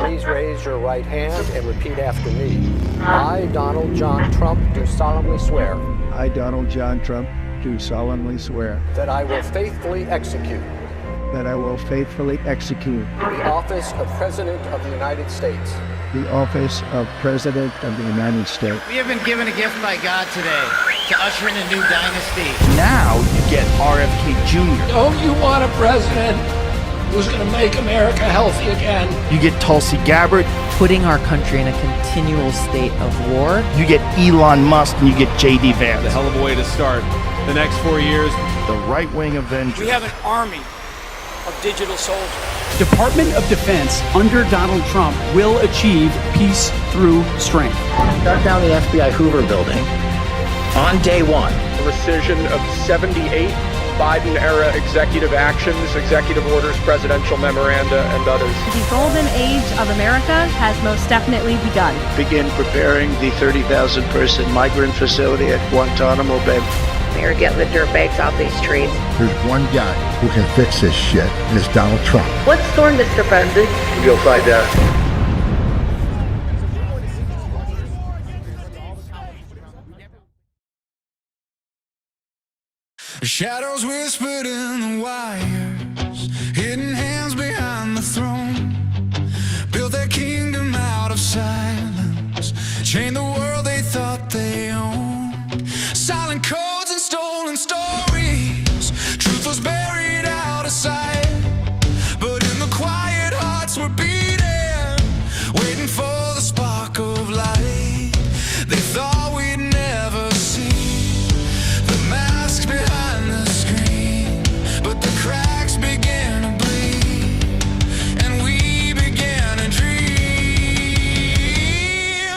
Please raise your right hand and repeat after me. I, Donald John Trump, do solemnly swear. I, Donald John Trump, do solemnly swear. That I will faithfully execute. That I will faithfully execute. The office of President of the United States. The office of President of the United States. We have been given a gift by God today to usher in a new dynasty. Now you get RFK Jr. Don't you want a president who's going to make America healthy again? You get Tulsi Gabbard. Putting our country in a continual state of war. You get Elon Musk and you get J.D. Vance. A hell of a way to start the next 4 years. The right-wing Avengers. We have an army of digital soldiers. Department of Defense under Donald Trump will achieve peace through strength. Shut down the FBI Hoover building on day one. The rescission of 78 Biden-era executive actions, executive orders, presidential memoranda, and others. The golden age of America has most definitely begun. Begin preparing the 30,000-person migrant facility at Guantanamo Bay. They're getting the dirtbags off these streets. There's one guy who can fix this shit, and it's Donald Trump. What's storm, Mr. President? You'll find out. Shadows whispered in the wires, hidden hands behind the throne, built their kingdom out of silence, chained the world they thought they owned. Silent codes and stolen stories, truth was buried out of sight, but in the quiet hearts were beating, waiting for the spark of light. They thought we'd never see the masks behind the screen, but the cracks began to bleed, and we began to dream.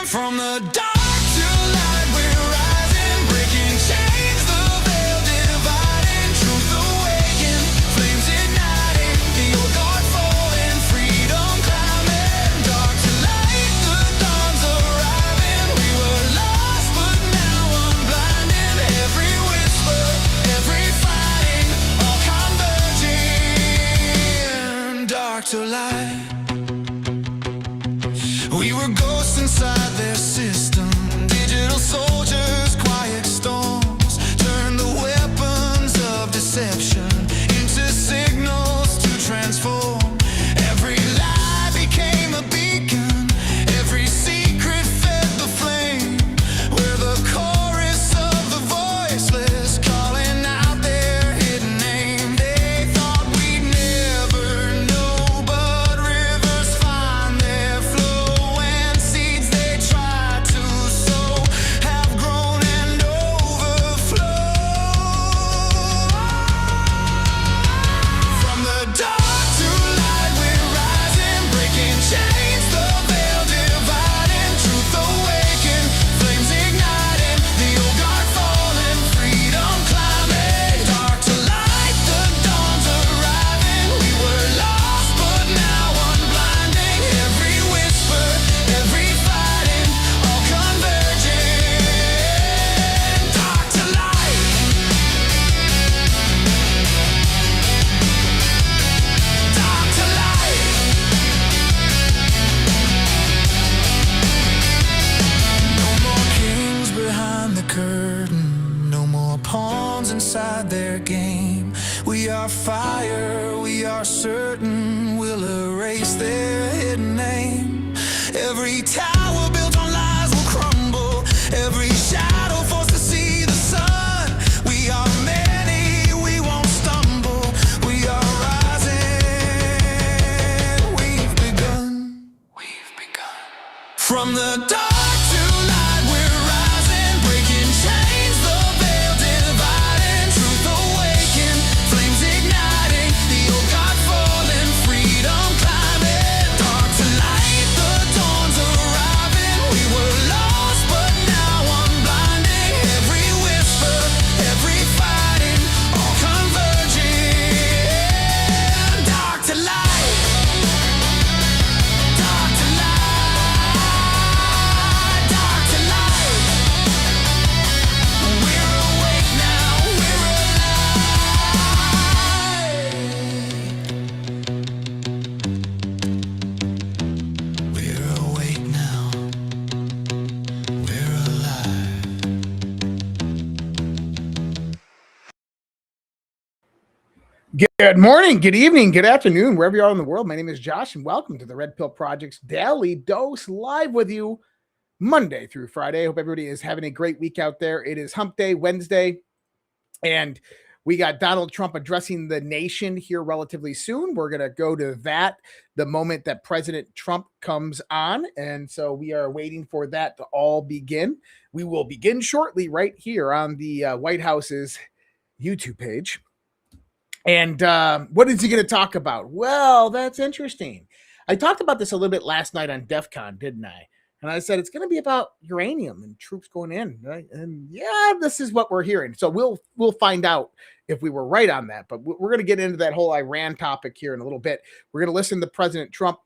From the dark to light we're rising, breaking chains, the veil dividing, truth awaken, flames igniting, the old guard falling, freedom climbing, dark to light, the dawn's arriving. We were lost but now unblinding, every whisper, every fighting, all converging, dark to light. We were ghosts inside their system, digital soldiers, quiet storms, turned the weapons of deception into signals to transform. Every lie became a beacon, every secret fed the flame. We're the chorus of the voiceless, calling out their hidden name. They thought we'd never know, but rivers find their flow, and seeds they tried to sow have grown and overflow. From the dark to light we're rising, breaking chains, the veil dividing, truth awaken, flames igniting, the old guard falling, freedom climbing, dark to light, the dawn's arriving. We were lost but now unblinding, every whisper, every fighting, all converging, dark to light, dark to light. No more kings behind the curtain, no more pawns inside their game. We are fire, we are certain we'll erase their hidden name. Every tower built on lies will crumble, every shadow forced to see the sun. We are many, we won't stumble, we are rising, we've begun, we've begun. From the dark to light we're rising, breaking chains, the veil dividing, truth awaken, flames igniting, the old guard falling, freedom climbing, dark to light, the dawn's arriving. We were lost but now unblinding, every whisper, every fighting, all converging, dark to light, dark to light. Good morning, good evening, good afternoon, wherever you are in the world. My name is Josh, and welcome to the Red Pill Project's Daily Dose, live with you Monday through Friday. I hope everybody is having a great week out there. It is Hump Day, Wednesday, and we got Donald Trump addressing the nation here relatively soon. We're going to go to that the moment that President Trump comes on, and so we are waiting for that to all begin. We will begin shortly right here on the White House's YouTube page. And what is he going to talk about? Well, that's interesting. I talked about this a little bit last night on DEF CON, didn't I? And I said it's going to be about uranium and troops going in, right? And yeah, this is what we're hearing. So we'll find out if we were right on that. But we're going to get into that whole Iran topic here in a little bit. We're going to listen to President Trump.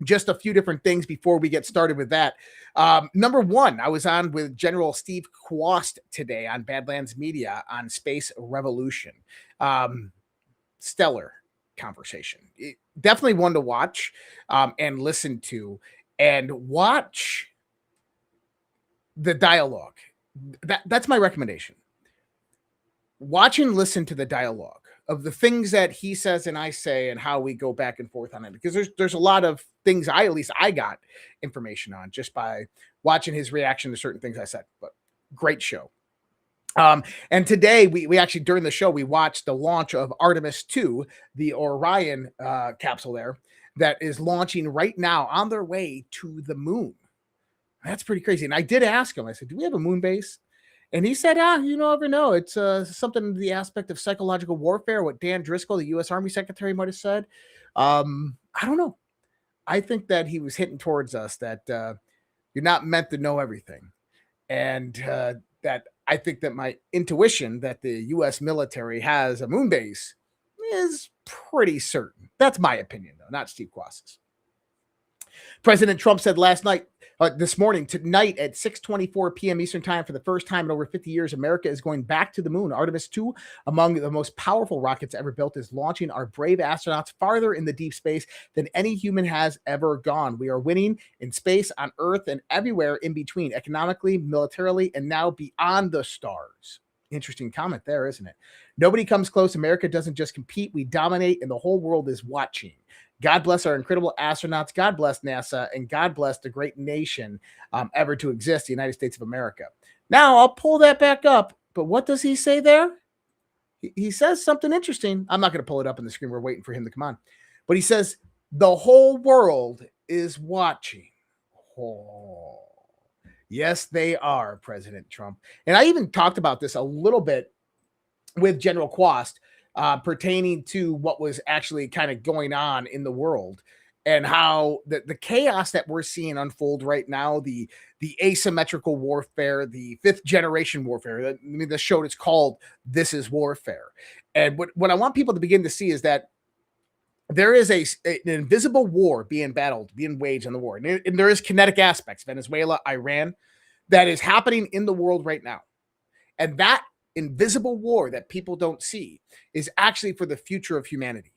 Just a few different things before we get started with that. Number one, I was on with General Steve Quast today on Badlands Media on Space Revolution. Stellar conversation. Definitely one to watch and listen to, and watch the dialogue. That's my recommendation. Watch and listen to the dialogue of the things that he says and I say and how we go back and forth on it. Because there's a lot of things at least I got information on just by watching his reaction to certain things I said. But great show. And today we actually, during the show, we watched the launch of Artemis 2, the Orion capsule there that is launching right now on their way to the moon. That's pretty crazy. And I did ask him, I said, do we have a moon base? And he said, you never know. It's something in the aspect of psychological warfare, what Dan Driscoll, the U.S. Army Secretary, might have said. I don't know. I think that he was hitting towards us that you're not meant to know everything. And that I think that my intuition that the U.S. military has a moon base is pretty certain. That's my opinion, though, not Steve Quast's. President Trump said this morning, tonight at 6:24 p.m. Eastern time, for the first time in over 50 years, America is going back to the moon. Artemis 2, among the most powerful rockets ever built, is launching our brave astronauts farther in the deep space than any human has ever gone. We are winning in space, on Earth, and everywhere in between, economically, militarily, and now beyond the stars. Interesting comment there, isn't it? Nobody comes close. America doesn't just compete, we dominate, and the whole world is watching. God bless our incredible astronauts. God bless NASA, and God bless the great nation ever to exist, the United States of America. Now, I'll pull that back up, but what does he say there? He says something interesting. I'm not going to pull it up on the screen. We're waiting for him to come on. But he says, the whole world is watching. Oh, yes, they are, President Trump. And I even talked about this a little bit with General Quast, pertaining to what was actually kind of going on in the world and how the chaos that we're seeing unfold right now, the asymmetrical warfare, the fifth generation warfare. I mean, the show is called This is Warfare. And what I want people to begin to see is that there is an invisible war being waged on the war. And there is kinetic aspects, Venezuela, Iran, that is happening in the world right now. And that invisible war that people don't see is actually for the future of humanity.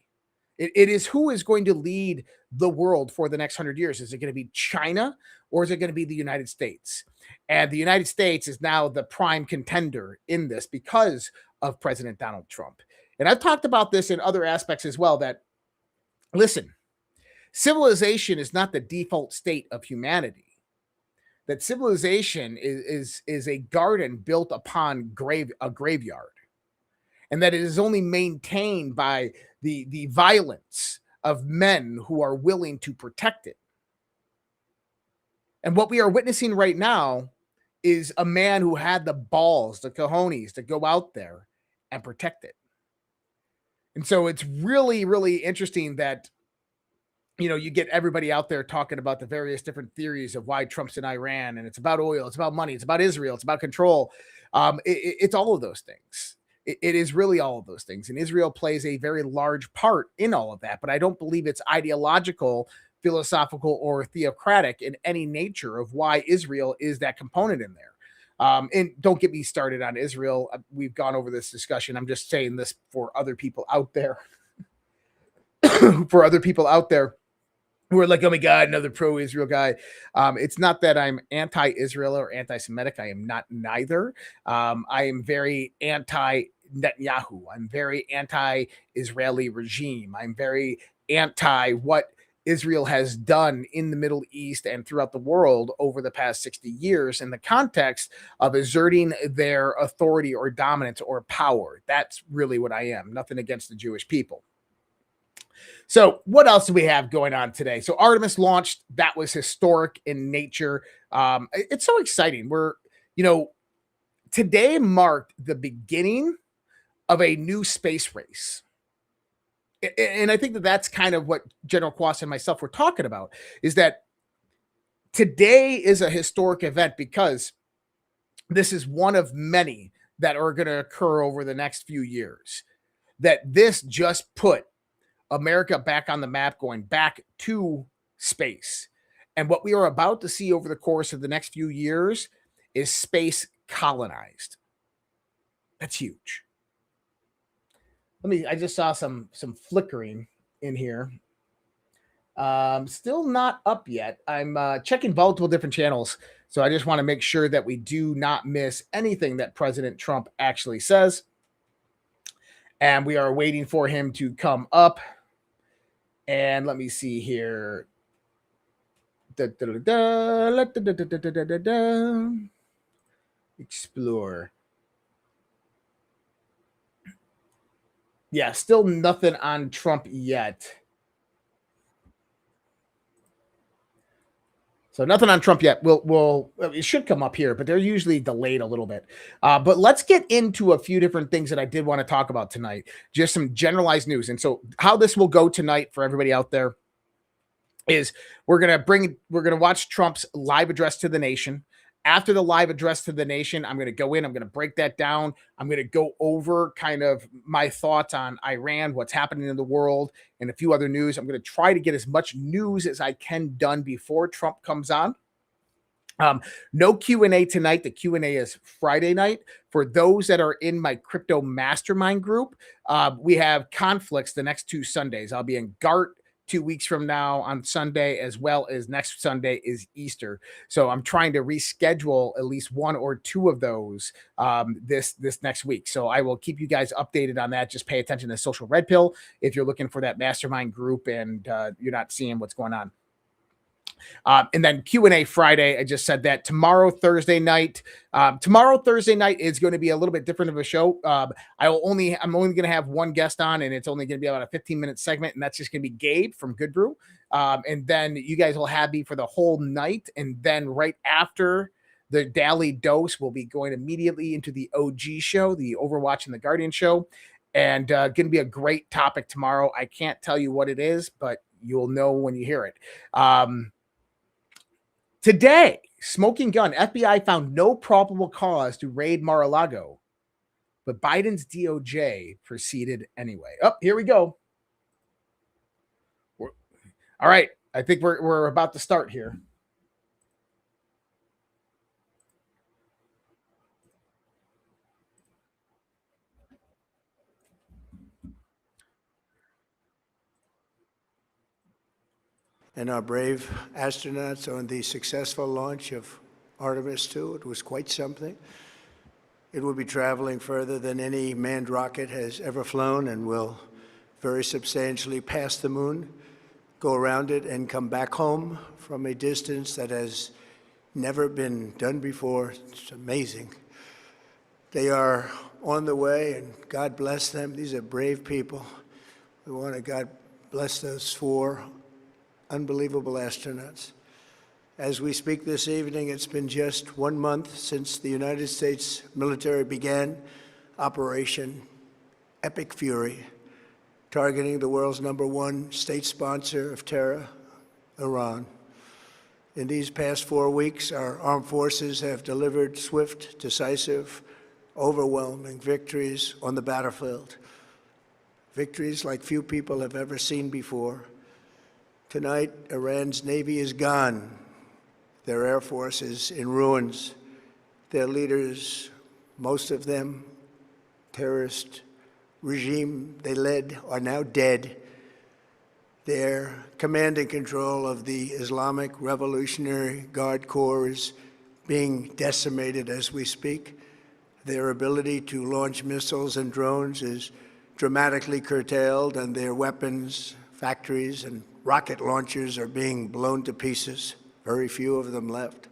It is who is going to lead the world for the next 100 years. Is it going to be China, or is it going to be the United States? And the United States is now the prime contender in this because of President Donald Trump. And I've talked about this in other aspects as well, that, listen, civilization is not the default state of humanity. That civilization is a garden built upon a graveyard, and that it is only maintained by the violence of men who are willing to protect it. And what we are witnessing right now is a man who had the balls, the cojones, to go out there and protect it. And so it's really, really interesting that, you know, you get everybody out there talking about the various different theories of why Trump's in Iran, and it's about oil, it's about money, it's about Israel, it's about control. It's all of those things. It is really all of those things. And Israel plays a very large part in all of that, but I don't believe it's ideological, philosophical, or theocratic in any nature of why Israel is that component in there. And don't get me started on Israel. We've gone over this discussion. I'm just saying this for other people out there, for other people out there who are like, oh my God, another pro-Israel guy. It's not that I'm anti-Israel or anti-Semitic. I am not neither. I am very anti Netanyahu. I'm very anti-Israeli regime. I'm very anti what Israel has done in the Middle East and throughout the world over the past 60 years in the context of exerting their authority or dominance or power. That's really what I am. Nothing against the Jewish people. So what else do we have going on today? So Artemis launched. That was historic in nature. It's so exciting. Today marked the beginning of a new space race. And I think that that's kind of what General Quas and myself were talking about, is that today is a historic event because this is one of many that are going to occur over the next few years. That this just put America back on the map, going back to space. And what we are about to see over the course of the next few years is space colonized. That's huge. I just saw some flickering in here. Still not up yet. I'm checking multiple different channels. So I just want to make sure that we do not miss anything that President Trump actually says. And we are waiting for him to come up. And let me see here. Explore. Yeah, still nothing on Trump yet. So nothing on Trump yet. It should come up here, but they're usually delayed a little bit. But let's get into a few different things that I did want to talk about tonight. Just some generalized news. And so how this will go tonight for everybody out there is we're going to watch Trump's live address to the nation. After the live address to the nation, I'm going to go in, I'm going to break that down. I'm going to go over kind of my thoughts on Iran, what's happening in the world, and a few other news. I'm going to try to get as much news as I can done before Trump comes on. No Q&A tonight. The Q&A is Friday night. For those that are in my crypto mastermind group, we have conflicts the next 2 Sundays. I'll be in GART 2 weeks from now on Sunday, as well as next Sunday is Easter. So I'm trying to reschedule at least 1 or 2 of those this next week. So I will keep you guys updated on that. Just pay attention to Social Red Pill if you're looking for that mastermind group and you're not seeing what's going on. And then Q&A Friday, I just said that. Tomorrow, Thursday night is going to be a little bit different of a show. I'm only going to have one guest on, and it's only going to be about a 15-minute segment, and that's just going to be Gabe from GOODBRU. And then you guys will have me for the whole night, and then right after the Daily Dose, we'll be going immediately into the OG show, the Overwatch and the Guardian show, and going to be a great topic tomorrow. I can't tell you what it is, but you'll know when you hear it. Today, smoking gun. FBI found no probable cause to raid Mar-a-Lago, but Biden's DOJ proceeded anyway. Oh, here we go. All right. I think we're about to start here. And our brave astronauts on the successful launch of Artemis II. It was quite something. It will be traveling further than any manned rocket has ever flown and will very substantially pass the moon, go around it, and come back home from a distance that has never been done before. It's amazing. They are on the way, and God bless them. These are brave people. We want to God bless those 4 unbelievable astronauts. As we speak this evening, it's been just 1 month since the United States military began Operation Epic Fury, targeting the world's #1 state sponsor of terror, Iran. In these past 4 weeks, our armed forces have delivered swift, decisive, overwhelming victories on the battlefield. Victories like few people have ever seen before. Tonight, Iran's Navy is gone. Their Air Force is in ruins. Their leaders, most of them, terrorist regime they led, are now dead. Their command and control of the Islamic Revolutionary Guard Corps is being decimated as we speak. Their ability to launch missiles and drones is dramatically curtailed, and their weapons, factories, and rocket launchers are being blown to pieces. Very few of them left.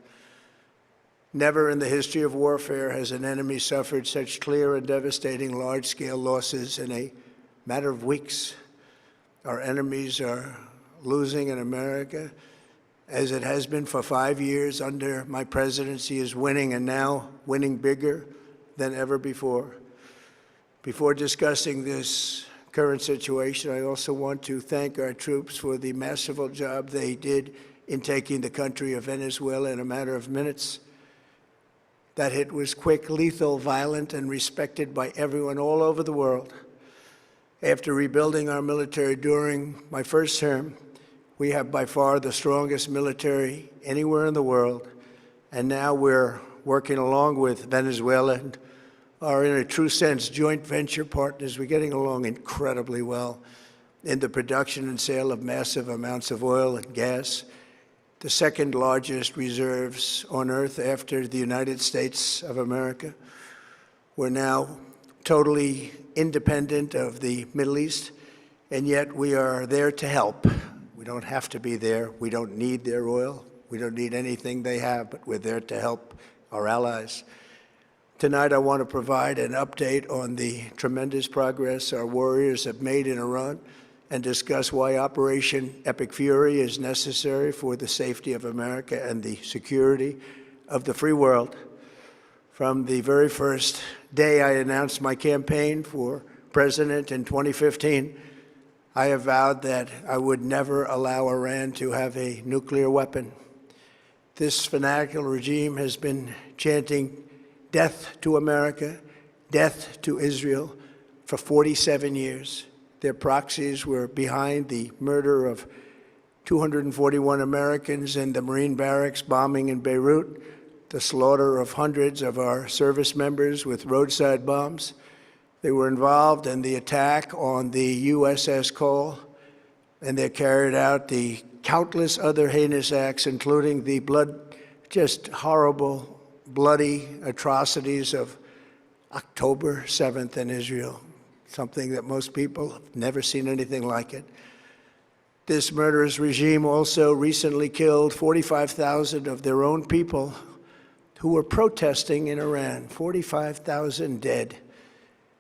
Never in the history of warfare has an enemy suffered such clear and devastating large-scale losses in a matter of weeks. Our enemies are losing in America, as it has been for 5 years under my presidency, is winning, and now winning bigger than ever before. Before discussing this current situation, I also want to thank our troops for the masterful job they did in taking the country of Venezuela in a matter of minutes. That hit was quick, lethal, violent, and respected by everyone all over the world. After rebuilding our military during my first term, we have by far the strongest military anywhere in the world, and now we're working along with Venezuela and are, in a true sense, joint venture partners. We're getting along incredibly well in the production and sale of massive amounts of oil and gas, the second largest reserves on Earth after the United States of America. We're now totally independent of the Middle East, and yet we are there to help. We don't have to be there. We don't need their oil. We don't need anything they have, but we're there to help our allies. Tonight, I want to provide an update on the tremendous progress our warriors have made in Iran and discuss why Operation Epic Fury is necessary for the safety of America and the security of the free world. From the very first day I announced my campaign for president in 2015, I have vowed that I would never allow Iran to have a nuclear weapon. This fanatical regime has been chanting death to America, death to Israel for 47 years. Their proxies were behind the murder of 241 Americans in the Marine barracks bombing in Beirut, the slaughter of hundreds of our service members with roadside bombs. They were involved in the attack on the USS Cole, and they carried out the countless other heinous acts, including the just horrible, bloody atrocities of October 7th in Israel, something that most people have never seen anything like it. This murderous regime also recently killed 45,000 of their own people who were protesting in Iran. 45,000 dead.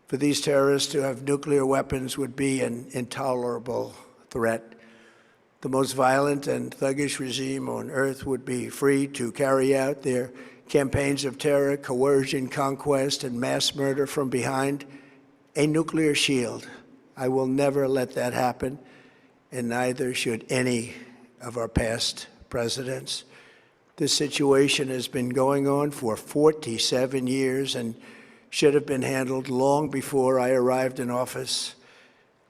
For these terrorists to have nuclear weapons would be an intolerable threat. The most violent and thuggish regime on earth would be free to carry out their campaigns of terror, coercion, conquest, and mass murder from behind a nuclear shield. I will never let that happen, and neither should any of our past presidents. This situation has been going on for 47 years and should have been handled long before I arrived in office.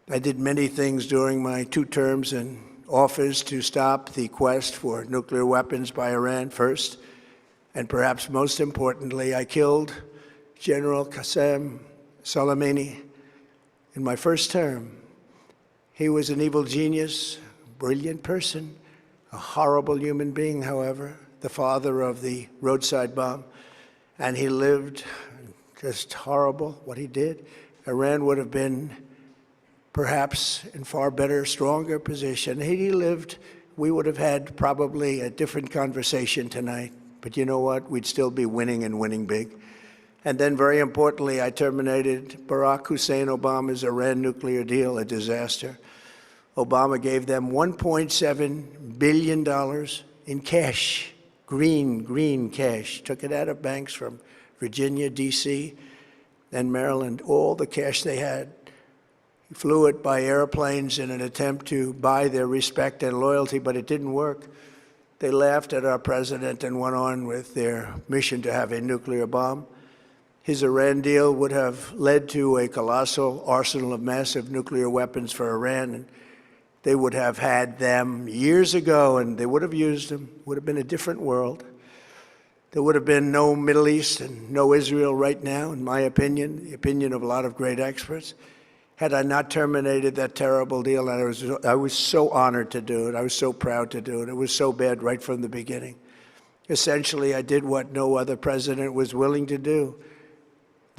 I did many things during my 2 terms in office to stop the quest for nuclear weapons by Iran first, and perhaps most importantly, I killed General Qasem Soleimani in my first term. He was an evil genius, brilliant person, a horrible human being, however, the father of the roadside bomb, and he lived just horrible what he did. Iran would have been perhaps in far better, stronger position. Had he lived, we would have had probably a different conversation tonight. But you know what? We'd still be winning and winning big. And then, very importantly, I terminated Barack Hussein Obama's Iran nuclear deal, a disaster. Obama gave them $1.7 billion in cash, green cash, took it out of banks from Virginia, D.C., and Maryland, all the cash they had. He flew it by airplanes in an attempt to buy their respect and loyalty, but it didn't work. They laughed at our president and went on with their mission to have a nuclear bomb. His Iran deal would have led to a colossal arsenal of massive nuclear weapons for Iran, and they would have had them years ago, and they would have used them. It would have been a different world. There would have been no Middle East and no Israel right now, in my opinion, the opinion of a lot of great experts, had I not terminated that terrible deal. And I was so honored to do it. I was so proud to do it. It was so bad right from the beginning. Essentially, I did what no other president was willing to do.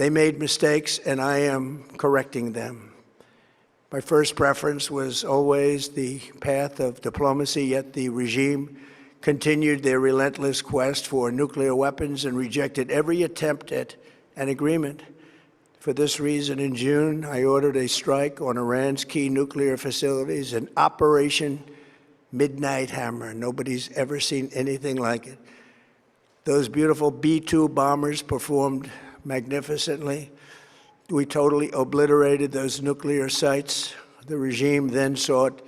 They made mistakes, and I am correcting them. My first preference was always the path of diplomacy, yet the regime continued their relentless quest for nuclear weapons and rejected every attempt at an agreement. For this reason, in June, I ordered a strike on Iran's key nuclear facilities, an Operation Midnight Hammer. Nobody's ever seen anything like it. Those beautiful B-2 bombers performed magnificently. We totally obliterated those nuclear sites. The regime then sought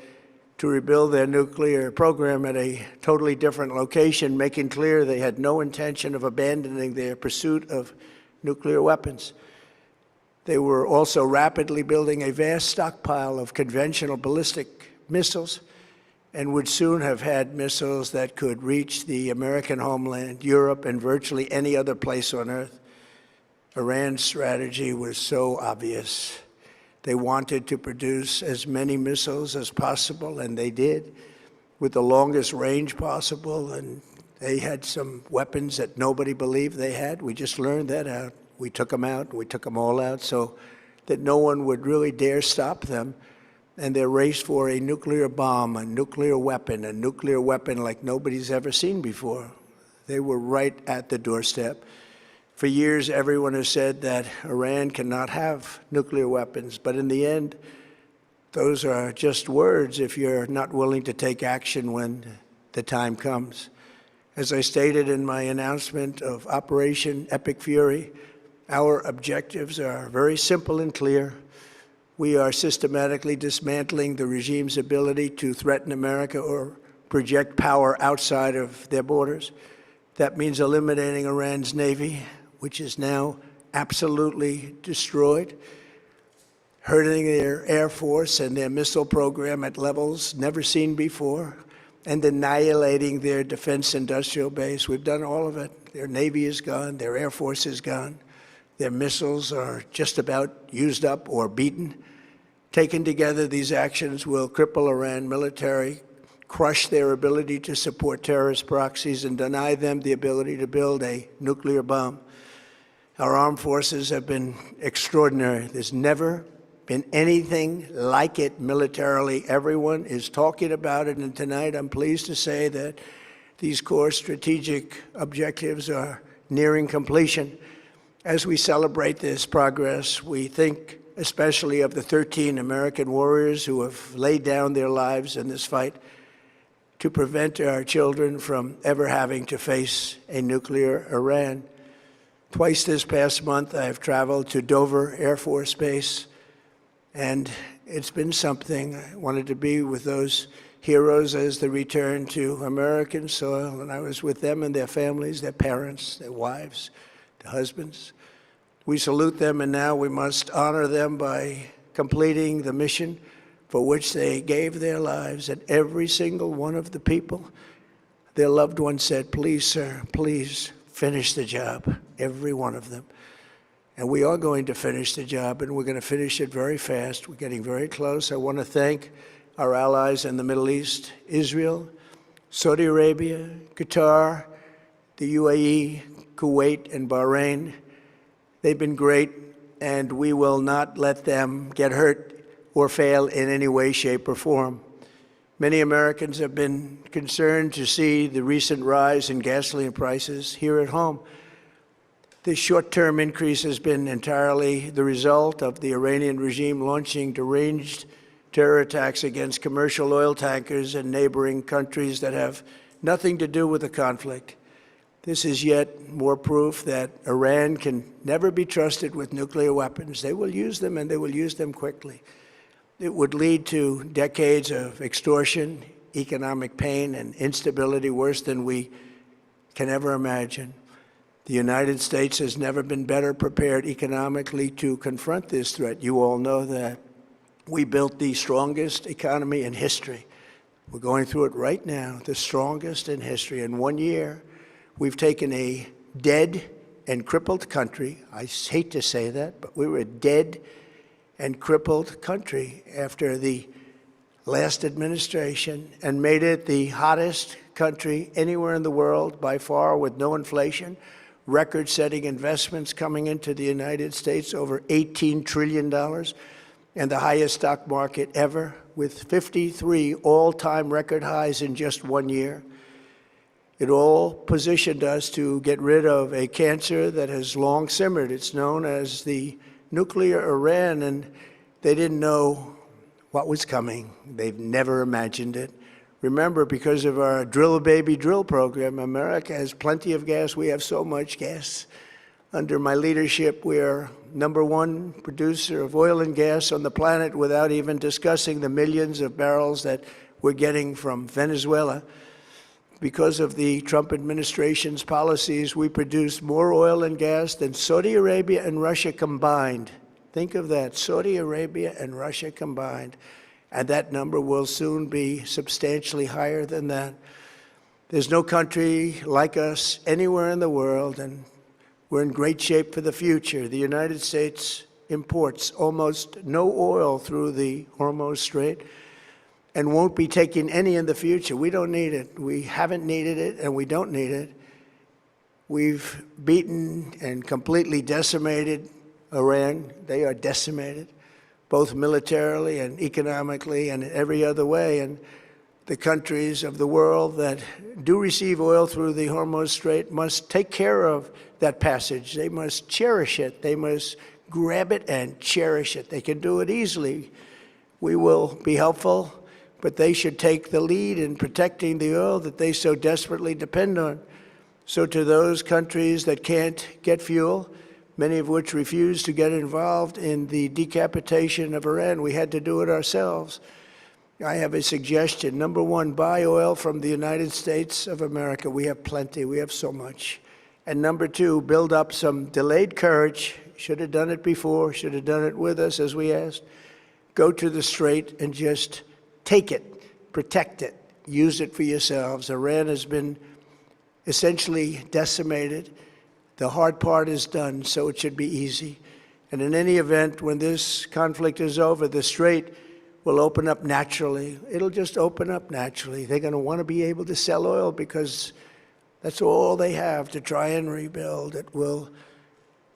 to rebuild their nuclear program at a totally different location, making clear they had no intention of abandoning their pursuit of nuclear weapons. They were also rapidly building a vast stockpile of conventional ballistic missiles and would soon have had missiles that could reach the American homeland, Europe, and virtually any other place on Earth. Iran's strategy was so obvious. They wanted to produce as many missiles as possible, and they did, with the longest range possible, and they had some weapons that nobody believed they had. We just learned that out. We took them out. We took them all out so that no one would really dare stop them. And their race for a nuclear bomb, a nuclear weapon like nobody's ever seen before. They were right at the doorstep. For years, everyone has said that Iran cannot have nuclear weapons, but in the end, those are just words if you're not willing to take action when the time comes. As I stated in my announcement of Operation Epic Fury, our objectives are very simple and clear. We are systematically dismantling the regime's ability to threaten America or project power outside of their borders. That means eliminating Iran's Navy, which is now absolutely destroyed, hurting their Air Force and their missile program at levels never seen before, and annihilating their defense industrial base. We've done all of it. Their Navy is gone, their Air Force is gone. Their missiles are just about used up or beaten. Taken together, these actions will cripple Iran military, crush their ability to support terrorist proxies, and deny them the ability to build a nuclear bomb. Our armed forces have been extraordinary. There's never been anything like it militarily. Everyone is talking about it, and tonight I'm pleased to say that these core strategic objectives are nearing completion. As we celebrate this progress, we think especially of the 13 American warriors who have laid down their lives in this fight to prevent our children from ever having to face a nuclear Iran. Twice this past month, I have traveled to Dover Air Force Base, and it's been something. I wanted to be with those heroes as they return to American soil, and I was with them and their families, their parents, their wives, their husbands. We salute them, and now we must honor them by completing the mission for which they gave their lives. And every single one of the people, their loved ones said, "Please, sir, please finish the job," every one of them. And we are going to finish the job, and we're going to finish it very fast. We're getting very close. I want to thank our allies in the Middle East, Israel, Saudi Arabia, Qatar, the UAE, Kuwait, and Bahrain. They've been great, and we will not let them get hurt or fail in any way, shape, or form. Many Americans have been concerned to see the recent rise in gasoline prices here at home. This short-term increase has been entirely the result of the Iranian regime launching deranged terror attacks against commercial oil tankers in neighboring countries that have nothing to do with the conflict. This is yet more proof that Iran can never be trusted with nuclear weapons. They will use them, and they will use them quickly. It would lead to decades of extortion, economic pain, and instability worse than we can ever imagine. The United States has never been better prepared economically to confront this threat. You all know that. We built the strongest economy in history. We're going through it right now, the strongest in history. In 1 year, we've taken a dead and crippled country. I hate to say that, but we were a dead and crippled country after the last administration and made it the hottest country anywhere in the world by far, with no inflation, record-setting investments coming into the United States, over $18 trillion, and the highest stock market ever, with 53 all-time record highs in just 1 year. It all positioned us to get rid of a cancer that has long simmered. It's known as the nuclear Iran, and they didn't know what was coming. They've never imagined it. Remember, because of our Drill Baby Drill program, America has plenty of gas. We have so much gas. Under my leadership, we are #1 producer of oil and gas on the planet, without even discussing the millions of barrels that we're getting from Venezuela. Because of the Trump administration's policies, we produce more oil and gas than Saudi Arabia and Russia combined. Think of that, Saudi Arabia and Russia combined. And that number will soon be substantially higher than that. There's no country like us anywhere in the world, and we're in great shape for the future. The United States imports almost no oil through the Hormuz Strait and won't be taking any in the future. We don't need it. We haven't needed it, and we don't need it. We've beaten and completely decimated Iran. They are decimated, both militarily and economically and in every other way. And the countries of the world that do receive oil through the Hormuz Strait must take care of that passage. They must cherish it. They must grab it and cherish it. They can do it easily. We will be helpful, but they should take the lead in protecting the oil that they so desperately depend on. So to those countries that can't get fuel, many of which refuse to get involved in the decapitation of Iran, we had to do it ourselves. I have a suggestion. #1, buy oil from the United States of America. We have plenty. We have so much. And #2, build up some delayed courage. Should have done it before. Should have done it with us, as we asked. Go to the Strait and just take it, protect it, use it for yourselves. Iran has been essentially decimated. The hard part is done, so it should be easy. And in any event, when this conflict is over, the Strait will open up naturally. It'll just open up naturally. They're going to want to be able to sell oil because that's all they have to try and rebuild. It will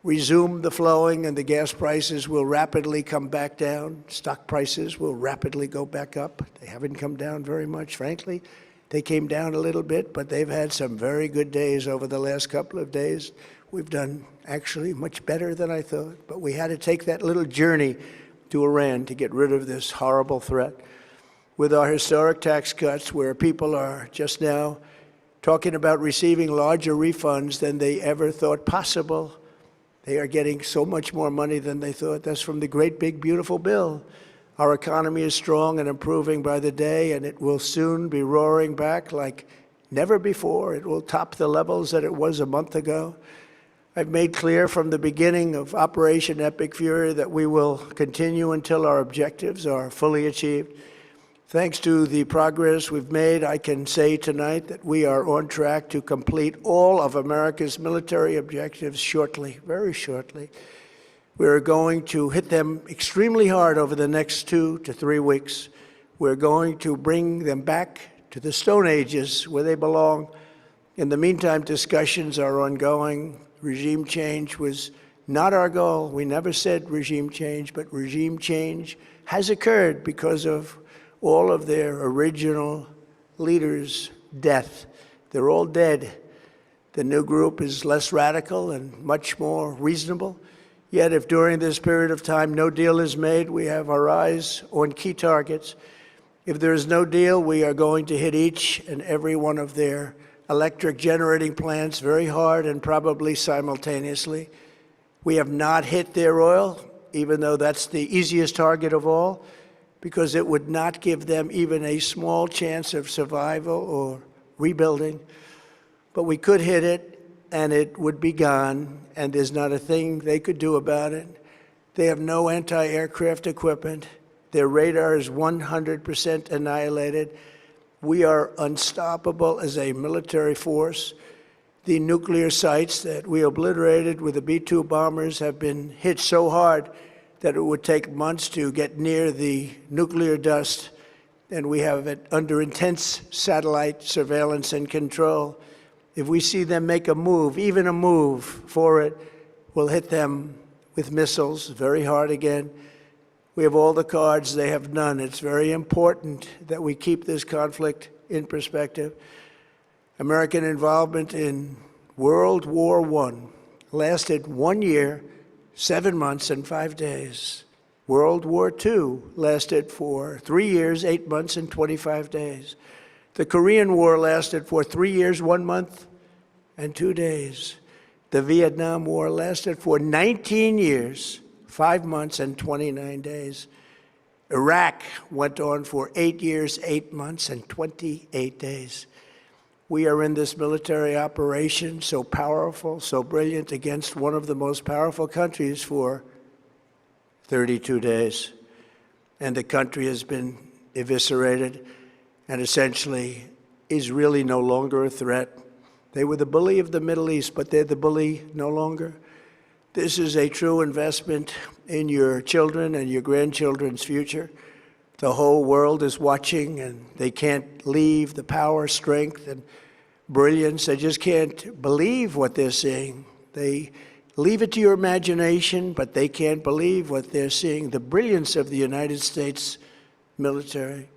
resume the flowing, and the gas prices will rapidly come back down. Stock prices will rapidly go back up. They haven't come down very much, frankly. They came down a little bit, but they've had some very good days over the last couple of days. We've done actually much better than I thought, but we had to take that little journey to Iran to get rid of this horrible threat. With our historic tax cuts, where people are just now talking about receiving larger refunds than they ever thought possible, they are getting so much more money than they thought. That's from the great big beautiful bill. Our economy is strong and improving by the day, and it will soon be roaring back like never before. It will top the levels that it was a month ago. I've made clear from the beginning of Operation Epic Fury that we will continue until our objectives are fully achieved. Thanks to the progress we've made, I can say tonight that we are on track to complete all of America's military objectives shortly, very shortly. We're going to hit them extremely hard over the next 2 to 3 weeks. We're going to bring them back to the Stone Ages where they belong. In the meantime, discussions are ongoing. Regime change was not our goal. We never said regime change, but regime change has occurred because of all of their original leaders' death. They're all dead. The new group is less radical and much more reasonable. Yet if during this period of time no deal is made, we have our eyes on key targets. If there is no deal, we are going to hit each and every one of their electric generating plants very hard and probably simultaneously. We have not hit their oil, even though that's the easiest target of all, because it would not give them even a small chance of survival or rebuilding. But we could hit it, and it would be gone, and there's not a thing they could do about it. They have no anti-aircraft equipment. Their radar is 100% annihilated. We are unstoppable as a military force. The nuclear sites that we obliterated with the B-2 bombers have been hit so hard that it would take months to get near the nuclear dust, and we have it under intense satellite surveillance and control. If we see them make a move, even a move for it, we'll hit them with missiles very hard again. We have all the cards, they have none. It's very important that we keep this conflict in perspective. American involvement in World War I lasted 1 year, 7 months, and 5 days. World War II lasted for 3 years, 8 months, and 25 days. The Korean War lasted for 3 years, 1 month, and 2 days. The Vietnam War lasted for 19 years, 5 months, and 29 days. Iraq went on for 8 years, 8 months, and 28 days. We are in this military operation, so powerful, so brilliant, against one of the most powerful countries for 32 days. And the country has been eviscerated and essentially is really no longer a threat. They were the bully of the Middle East, but they're the bully no longer. This is a true investment in your children and your grandchildren's future. The whole world is watching, and they can't leave the power, strength, and brilliance. They just can't believe what they're seeing. They leave it to your imagination, but they can't believe what they're seeing, the brilliance of the United States military.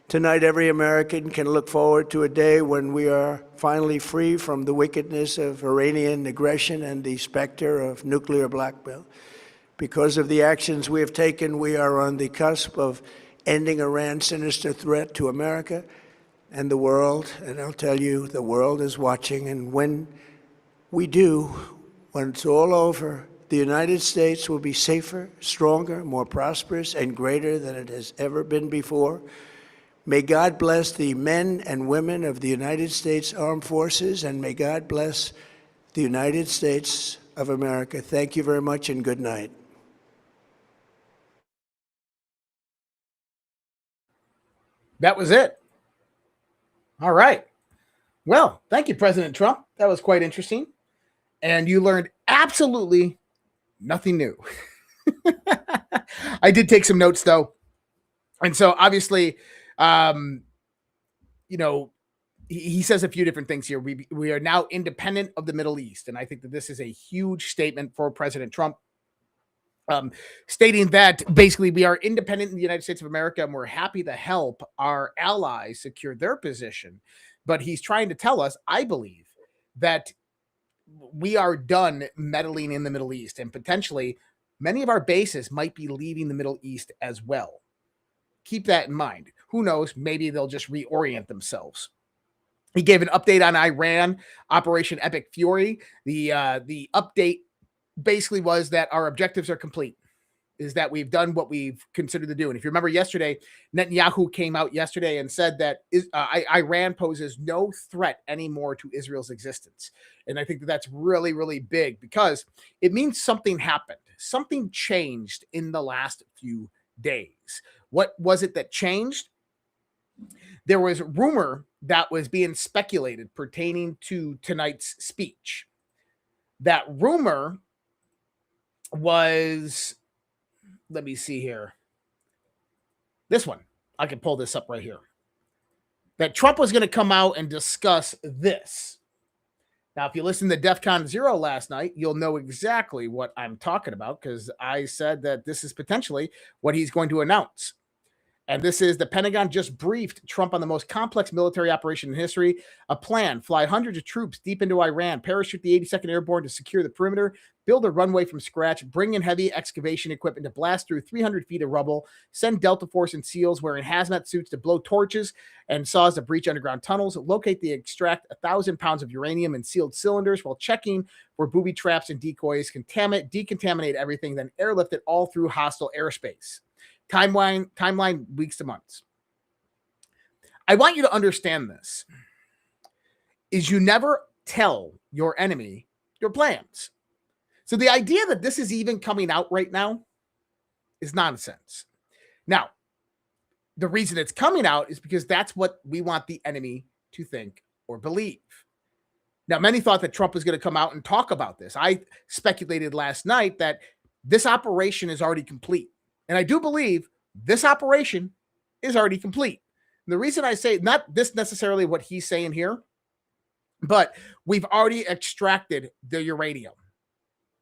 Tonight, every American can look forward to a day when we are finally free from the wickedness of Iranian aggression and the specter of nuclear blackmail. Because of the actions we have taken, we are on the cusp of ending Iran's sinister threat to America and the world. And I'll tell you, the world is watching. And when we do, when it's all over, the United States will be safer, stronger, more prosperous, and greater than it has ever been before. May God bless the men and women of the United States Armed Forces, and may God bless the United States of America. Thank you very much, and good night. That was it. All right. Well, thank you, President Trump. That was quite interesting. And you learned absolutely nothing new. I did take some notes, though. And so, obviously, he says a few different things here. We are now independent of the Middle East. And I think that this is a huge statement for President Trump, stating that basically we are independent in the United States of America and we're happy to help our allies secure their position. But he's trying to tell us, I believe, that we are done meddling in the Middle East, and potentially many of our bases might be leaving the Middle East as well. Keep that in mind. Who knows? Maybe they'll just reorient themselves. He gave an update on Iran, Operation Epic Fury. The update basically was that our objectives are complete, is that we've done what we've considered to do. And if you remember yesterday, Netanyahu came out yesterday and said that Iran poses no threat anymore to Israel's existence. And I think that that's really, really big, because it means something happened. Something changed in the last few days. What was it that changed? There was rumor that was being speculated pertaining to tonight's speech. That rumor was, let me see here. This one, I can pull this up right here. That Trump was going to come out and discuss this. Now, if you listened to DEFCON 0 last night, you'll know exactly what I'm talking about, because I said that this is potentially what he's going to announce. And this is the Pentagon just briefed Trump on the most complex military operation in history. A plan: fly hundreds of troops deep into Iran, parachute the 82nd Airborne to secure the perimeter, build a runway from scratch, bring in heavy excavation equipment to blast through 300 feet of rubble, send Delta Force and SEALs wearing hazmat suits to blow torches and saws to breach underground tunnels, locate the extract 1,000 pounds of uranium in sealed cylinders while checking for booby traps and decoys, decontaminate everything, then airlift it all through hostile airspace. Timeline weeks to months. I want you to understand this, is you never tell your enemy your plans. So the idea that this is even coming out right now is nonsense. Now, the reason it's coming out is because that's what we want the enemy to think or believe. Now, many thought that Trump was going to come out and talk about this. I speculated last night that this operation is already complete. And I do believe this operation is already complete. And the reason I say not this necessarily what he's saying here, But we've already extracted the uranium.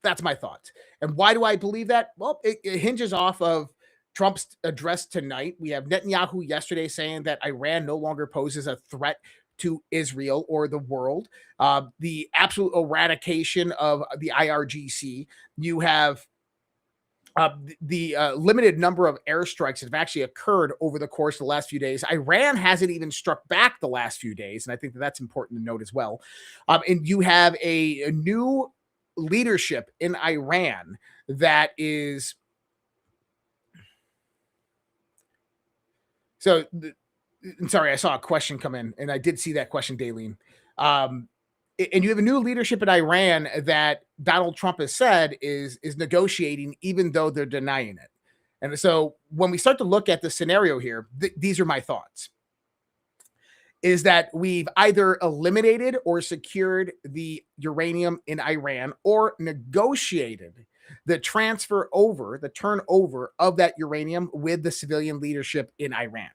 That's my thoughts. And why do I believe that? Well, it hinges off of Trump's address tonight. We have Netanyahu yesterday saying that Iran no longer poses a threat to Israel or the world. The absolute eradication of the IRGC. You have the limited number of airstrikes that have actually occurred over the course of the last few days. Iran hasn't even struck back the last few days, and I think that's important to note as well. And you have a new leadership in Iran that is so. Sorry, I saw a question come in, and I did see that question, Daleen. And you have a new leadership in Iran that Donald Trump has said is negotiating, even though they're denying it. And so when we start to look at the scenario here, these are my thoughts, is that we've either eliminated or secured the uranium in Iran or negotiated the turnover of that uranium with the civilian leadership in Iran.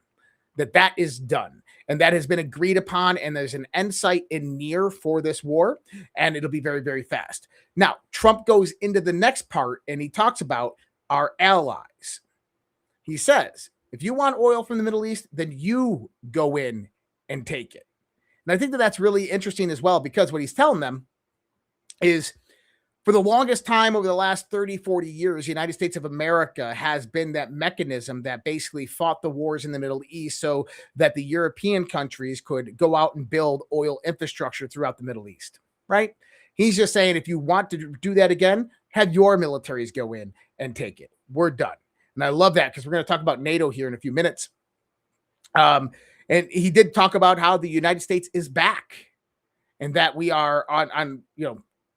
That is done, and that has been agreed upon, and there's an end sight in near for this war, and it'll be very, very fast. Now, Trump goes into the next part, and he talks about our allies. He says, if you want oil from the Middle East, then you go in and take it. And I think that's really interesting as well, because what he's telling them is, for the longest time over the last 30, 40 years, the United States of America has been that mechanism that basically fought the wars in the Middle East so that the European countries could go out and build oil infrastructure throughout the Middle East, right? He's just saying, if you want to do that again, have your militaries go in and take it. We're done. And I love that, because we're going to talk about NATO here in a few minutes. And he did talk about how the United States is back and that we are on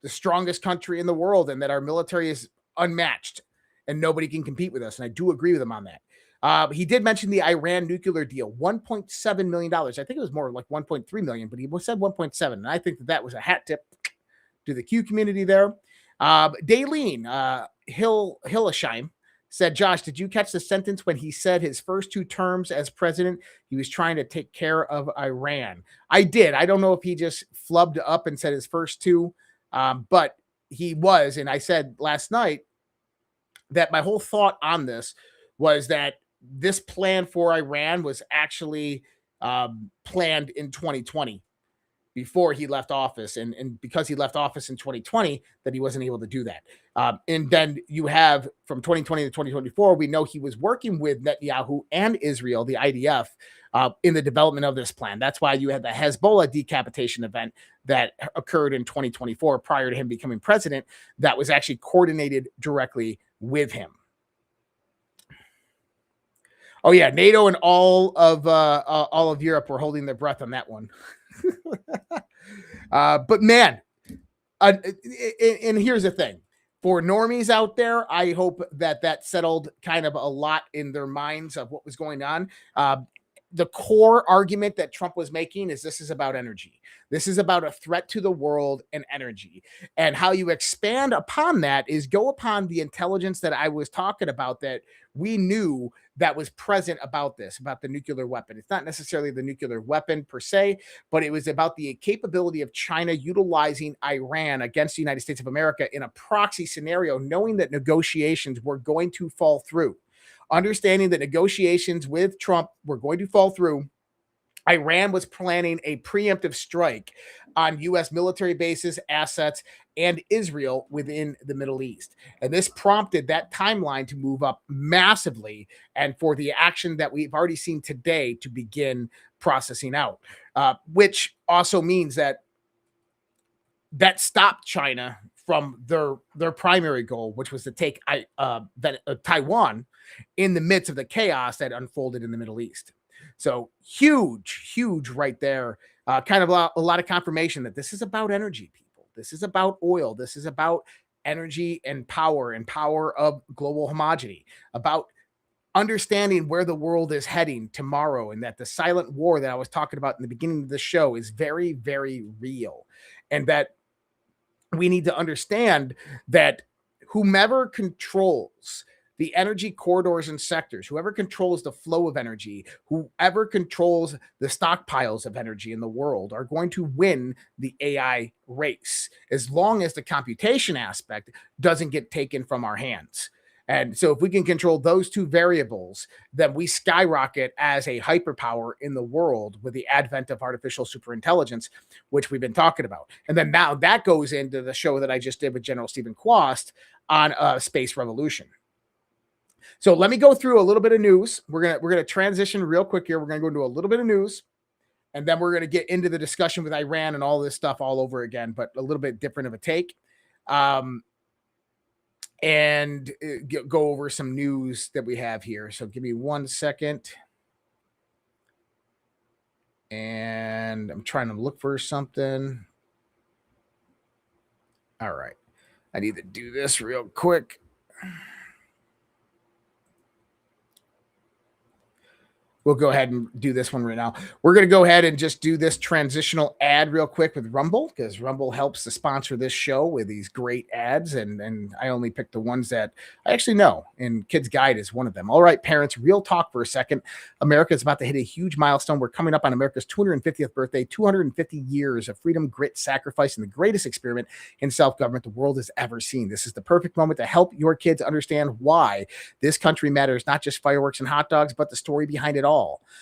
the strongest country in the world, and that our military is unmatched and nobody can compete with us. And I do agree with him on that. He did mention the Iran nuclear deal, $1.7 million. I think it was more like 1.3 million, but he said 1.7. And I think that was a hat tip to the Q community there. Daleen Hillesheim said, Josh, did you catch the sentence when he said his first 2 terms as president, he was trying to take care of Iran? I did. I don't know if he just flubbed up and said his first 2. But he was, and I said last night that my whole thought on this was that this plan for Iran was actually planned in 2020 before he left office. And because he left office in 2020, that he wasn't able to do that. And then you have from 2020 to 2024, we know he was working with Netanyahu and Israel, the IDF, in the development of this plan. That's why you had the Hezbollah decapitation event that occurred in 2024 prior to him becoming president, that was actually coordinated directly with him. Oh yeah, NATO and all of Europe were holding their breath on that one. But man, and here's the thing. For normies out there, I hope that settled kind of a lot in their minds of what was going on. The core argument that Trump was making is this is about energy. This is about a threat to the world and energy. And how you expand upon that is go upon the intelligence that I was talking about, that we knew that was present about this, about the nuclear weapon. It's not necessarily the nuclear weapon per se, but it was about the capability of China utilizing Iran against the United States of America in a proxy scenario, knowing that negotiations were going to fall through. Understanding that negotiations with Trump were going to fall through, Iran was planning a preemptive strike on U.S. military bases, assets, and Israel within the Middle East. And this prompted that timeline to move up massively, and for the action that we've already seen today to begin processing out, which also means that stopped China from their primary goal, which was to take Taiwan in the midst of the chaos that unfolded in the Middle East. So huge right there. Kind of a lot of confirmation that this is about energy, people. This is about oil. This is about energy and power of global homogeneity, about understanding where the world is heading tomorrow, and that the silent war that I was talking about in the beginning of the show is very, very real. And that we need to understand that whomever controls the energy corridors and sectors, whoever controls the flow of energy, whoever controls the stockpiles of energy in the world are going to win the AI race, as long as the computation aspect doesn't get taken from our hands. And so if we can control those two variables, then we skyrocket as a hyperpower in the world with the advent of artificial superintelligence, which we've been talking about. And then now that goes into the show that I just did with General Stephen Quast on space revolution. So let me go through a little bit of news. We're gonna transition real quick here. We're gonna go into a little bit of news, and then we're gonna get into the discussion with Iran and all this stuff all over again, but a little bit different of a take. And go over some news that we have here. So give me 1 second. And I'm trying to look for something. All right. I need to do this real quick. We'll go ahead and do this one right now. We're going to go ahead and just do this transitional ad real quick with Rumble, because Rumble helps to sponsor this show with these great ads. And I only picked the ones that I actually know, and Kids Guide is one of them. All right, parents, real talk for a second. America is about to hit a huge milestone. We're coming up on America's 250th birthday, 250 years of freedom, grit, sacrifice, and the greatest experiment in self-government the world has ever seen. This is the perfect moment to help your kids understand why this country matters, not just fireworks and hot dogs, but the story behind it all.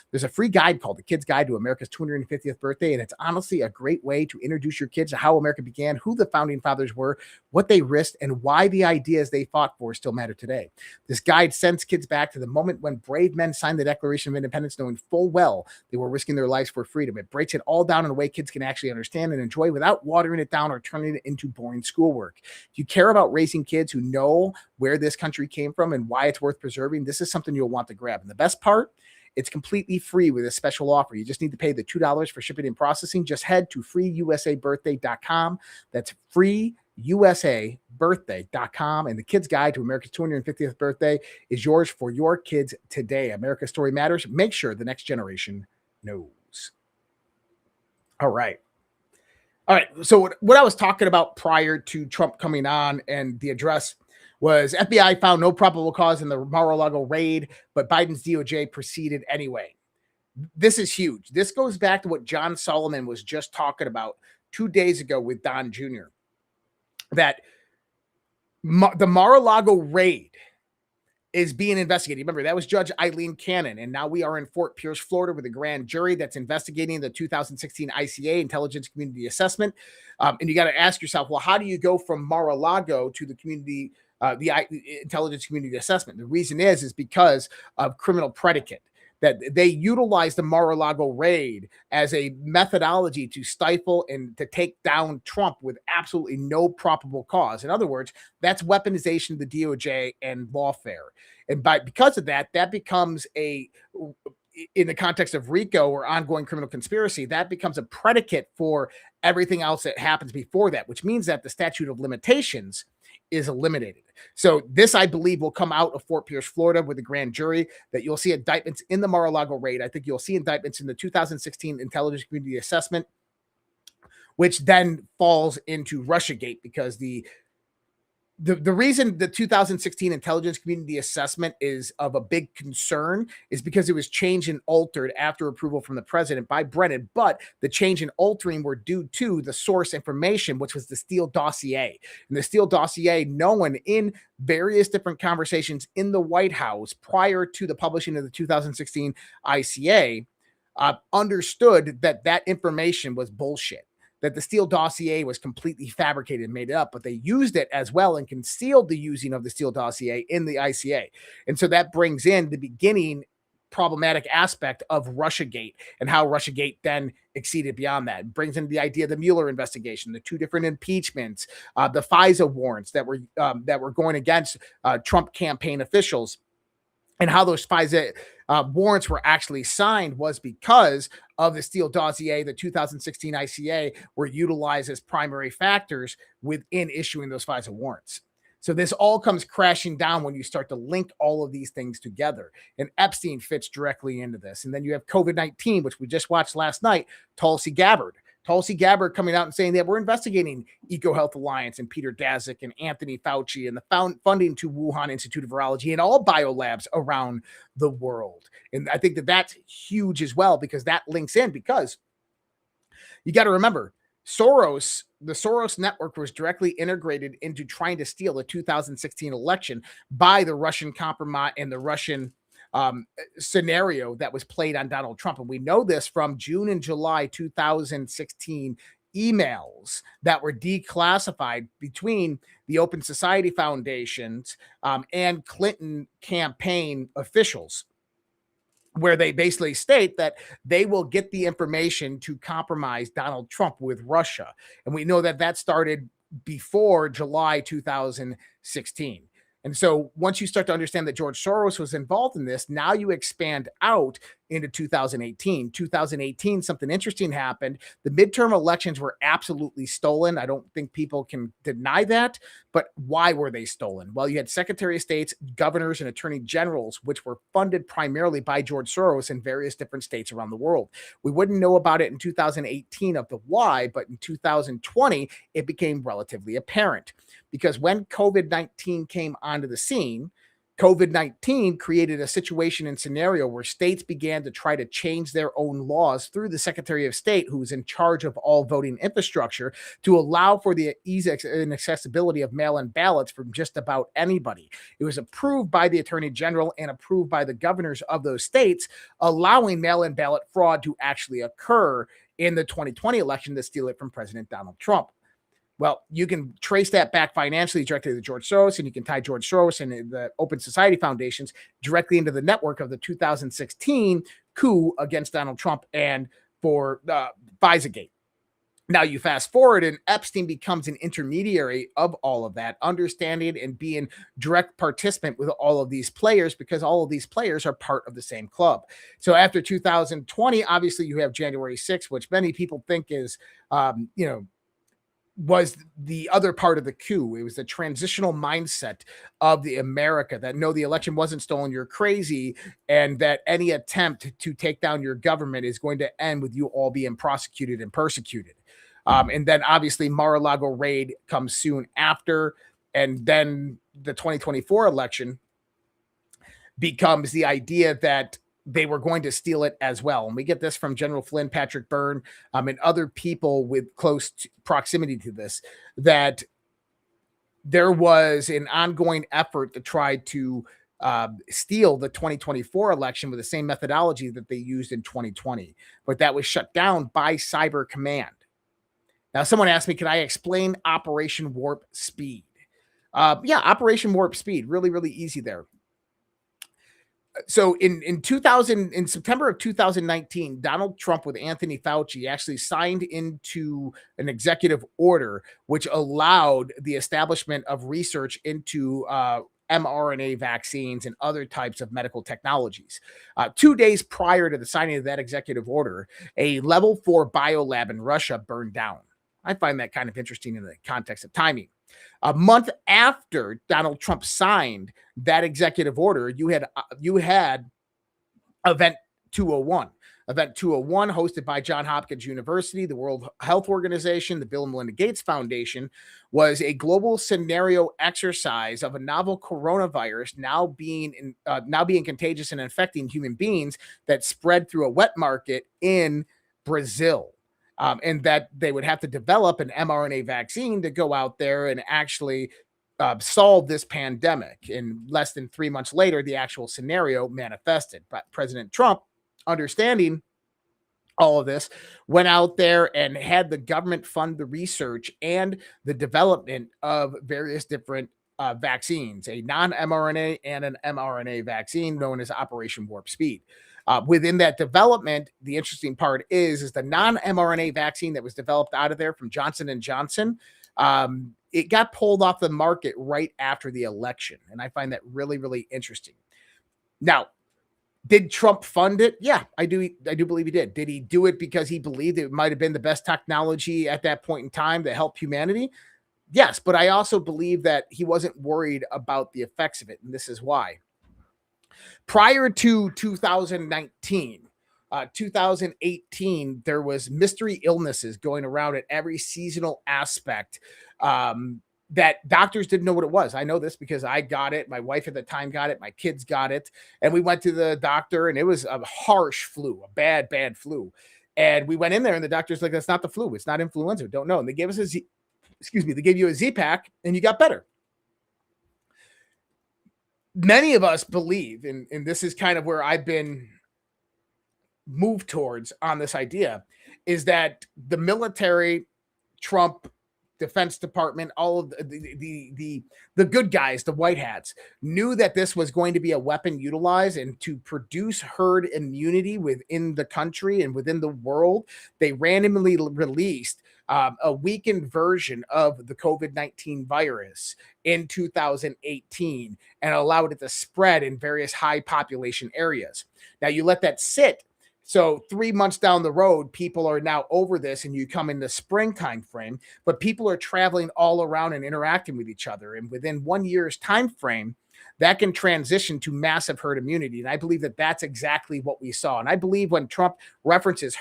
There's a free guide called The Kid's Guide to America's 250th Birthday, and it's honestly a great way to introduce your kids to how America began, who the founding fathers were, what they risked, and why the ideas they fought for still matter today. This guide sends kids back to the moment when brave men signed the Declaration of Independence, knowing full well they were risking their lives for freedom. It breaks it all down in a way kids can actually understand and enjoy without watering it down or turning it into boring schoolwork. If you care about raising kids who know where this country came from and why it's worth preserving, this is something you'll want to grab. And the best part, it's completely free with a special offer. You just need to pay the $2 for shipping and processing. Just head to freeusabirthday.com. That's freeusabirthday.com. And the Kid's Guide to America's 250th Birthday is yours for your kids today. America's story matters. Make sure the next generation knows. All right. All right. So what I was talking about prior to Trump coming on and the address was FBI found no probable cause in the Mar-a-Lago raid, but Biden's DOJ proceeded anyway. This is huge. This goes back to what John Solomon was just talking about 2 days ago with Don Jr., that the Mar-a-Lago raid is being investigated. Remember, that was Judge Eileen Cannon, and now we are in Fort Pierce, Florida, with a grand jury that's investigating the 2016 ICA, Intelligence Community Assessment. And you got to ask yourself, well, how do you go from Mar-a-Lago to the community the Intelligence Community Assessment? The reason is because of criminal predicate, that they utilized the Mar-a-Lago raid as a methodology to stifle and to take down Trump with absolutely no probable cause. In other words, that's weaponization of the DOJ and lawfare. And because of that, that becomes in the context of RICO or ongoing criminal conspiracy, that becomes a predicate for everything else that happens before that, which means that the statute of limitations is eliminated. So this, I believe, will come out of Fort Pierce, Florida, with a grand jury, that you'll see indictments in the Mar-a-Lago raid. I think you'll see indictments in the 2016 Intelligence Community Assessment, which then falls into Russiagate, because the reason the 2016 Intelligence Community Assessment is of a big concern is because it was changed and altered after approval from the president by Brennan, but the change and altering were due to the source information, which was the Steele dossier. And the Steele dossier, known in various different conversations in the White House prior to the publishing of the 2016 ICA, understood that that information was bullshit, that the Steele dossier was completely fabricated and made up, but they used it as well and concealed the using of the Steele dossier in the ICA. And so that brings in the beginning problematic aspect of Russiagate and how Russiagate then exceeded beyond that. It brings in the idea of the Mueller investigation, the two different impeachments, the FISA warrants that were going against Trump campaign officials, and how those FISA warrants were actually signed was because of the Steele dossier. The 2016 ICA were utilized as primary factors within issuing those FISA warrants. So this all comes crashing down when you start to link all of these things together. And Epstein fits directly into this. And then you have COVID-19, which we just watched last night, Tulsi Gabbard Tulsi Gabbard coming out and saying that we're investigating EcoHealth Alliance and Peter Daszak and Anthony Fauci and the funding to Wuhan Institute of Virology and all biolabs around the world. And I think that that's huge as well, because that links in, because you got to remember, the Soros network was directly integrated into trying to steal the 2016 election by the Russian compromise and the Russian scenario that was played on Donald Trump. And we know this from June and July 2016 emails that were declassified between the Open Society Foundations and Clinton campaign officials, where they basically state that they will get the information to compromise Donald Trump with Russia. And we know that that started before July 2016. And so once you start to understand that George Soros was involved in this, now you expand out into 2018. 2018, something interesting happened. The midterm elections were absolutely stolen. I don't think people can deny that. But why were they stolen? Well, you had Secretary of States, governors, and attorney generals, which were funded primarily by George Soros in various different states around the world. We wouldn't know about it in 2018 of the why, but in 2020, it became relatively apparent. Because when COVID-19 came onto the scene, COVID-19 created a situation and scenario where states began to try to change their own laws through the Secretary of State, who was in charge of all voting infrastructure, to allow for the ease and accessibility of mail-in ballots from just about anybody. It was approved by the Attorney General and approved by the governors of those states, allowing mail-in ballot fraud to actually occur in the 2020 election to steal it from President Donald Trump. Well, you can trace that back financially directly to George Soros, and you can tie George Soros and the Open Society Foundations directly into the network of the 2016 coup against Donald Trump and for FISA-gate. Now you fast forward, and Epstein becomes an intermediary of all of that, understanding and being direct participant with all of these players, because all of these players are part of the same club. So after 2020, obviously you have January 6th, which many people think is, was the other part of the coup. It was the transitional mindset of the America that, no, the election wasn't stolen, you're crazy, and that any attempt to take down your government is going to end with you all being prosecuted and persecuted. And then obviously Mar-a-Lago raid comes soon after, and then the 2024 election becomes the idea that they were going to steal it as well. And we get this from General Flynn, Patrick Byrne, and other people with close proximity to this, that there was an ongoing effort to try to steal the 2024 election with the same methodology that they used in 2020. But that was shut down by Cyber Command. Now, someone asked me, can I explain Operation Warp Speed? Yeah, Operation Warp Speed, really, really easy there. So in September of 2019, Donald Trump with Anthony Fauci actually signed into an executive order which allowed the establishment of research into mRNA vaccines and other types of medical technologies. 2 days prior to the signing of that executive order, a level 4 biolab in Russia burned down. I find that kind of interesting in the context of timing. A month after Donald Trump signed that executive order, you had Event 201. Event 201, hosted by Johns Hopkins University, the World Health Organization, the Bill and Melinda Gates Foundation, was a global scenario exercise of a novel coronavirus now being contagious and infecting human beings that spread through a wet market in Brazil. And that they would have to develop an mRNA vaccine to go out there and actually solve this pandemic. And less than 3 months later, the actual scenario manifested. But President Trump, understanding all of this, went out there and had the government fund the research and the development of various different vaccines, a non-mRNA and an mRNA vaccine known as Operation Warp Speed. Within that development, the interesting part is the non-mRNA vaccine that was developed out of there from Johnson & Johnson, it got pulled off the market right after the election. And I find that really, really interesting. Now, did Trump fund it? Yeah, I do believe he did. Did he do it because he believed it might have been the best technology at that point in time to help humanity? Yes, but I also believe that he wasn't worried about the effects of it, and this is why. Prior to 2019, 2018, there was mystery illnesses going around at every seasonal aspect that doctors didn't know what it was. I know this because I got it. My wife at the time got it. My kids got it. And we went to the doctor, and it was a harsh flu, a bad, bad flu. And we went in there, and the doctor's like, that's not the flu. It's not influenza. Don't know. And they gave us they gave you a Z-Pack, and you got better. Many of us believe, and this is kind of where I've been moved towards on this idea, is that the military, Trump, Defense Department, all of the good guys, the white hats, knew that this was going to be a weapon utilized, and to produce herd immunity within the country and within the world, they randomly released a weakened version of the COVID-19 virus in 2018 and allowed it to spread in various high population areas. Now you let that sit. So 3 months down the road, people are now over this, and you come in the springtime frame, but people are traveling all around and interacting with each other. And within 1 year's time frame, that can transition to massive herd immunity. And I believe that that's exactly what we saw. And I believe when Trump references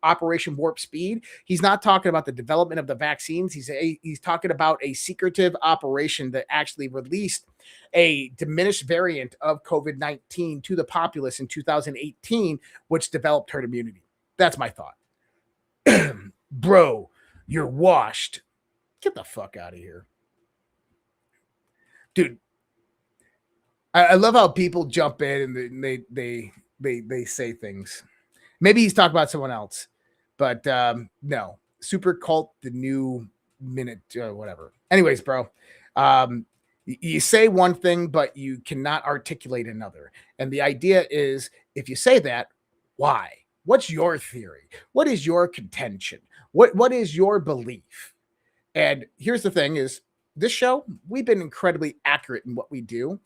Operation Warp Speed, he's not talking about the development of the vaccines. He's talking about a secretive operation that actually released a diminished variant of COVID-19 to the populace in 2018, which developed herd immunity. That's my thought. Bro, you're washed. Get the fuck out of here. Dude, I love how people jump in and they say things. Maybe he's talking about someone else, but no. Super Cult, the new minute, whatever. Anyways, bro, you say one thing, but you cannot articulate another. And the idea is, if you say that, why? What's your theory? What is your contention? What is your belief? And here's the thing: is this show, we've been incredibly accurate in what we do.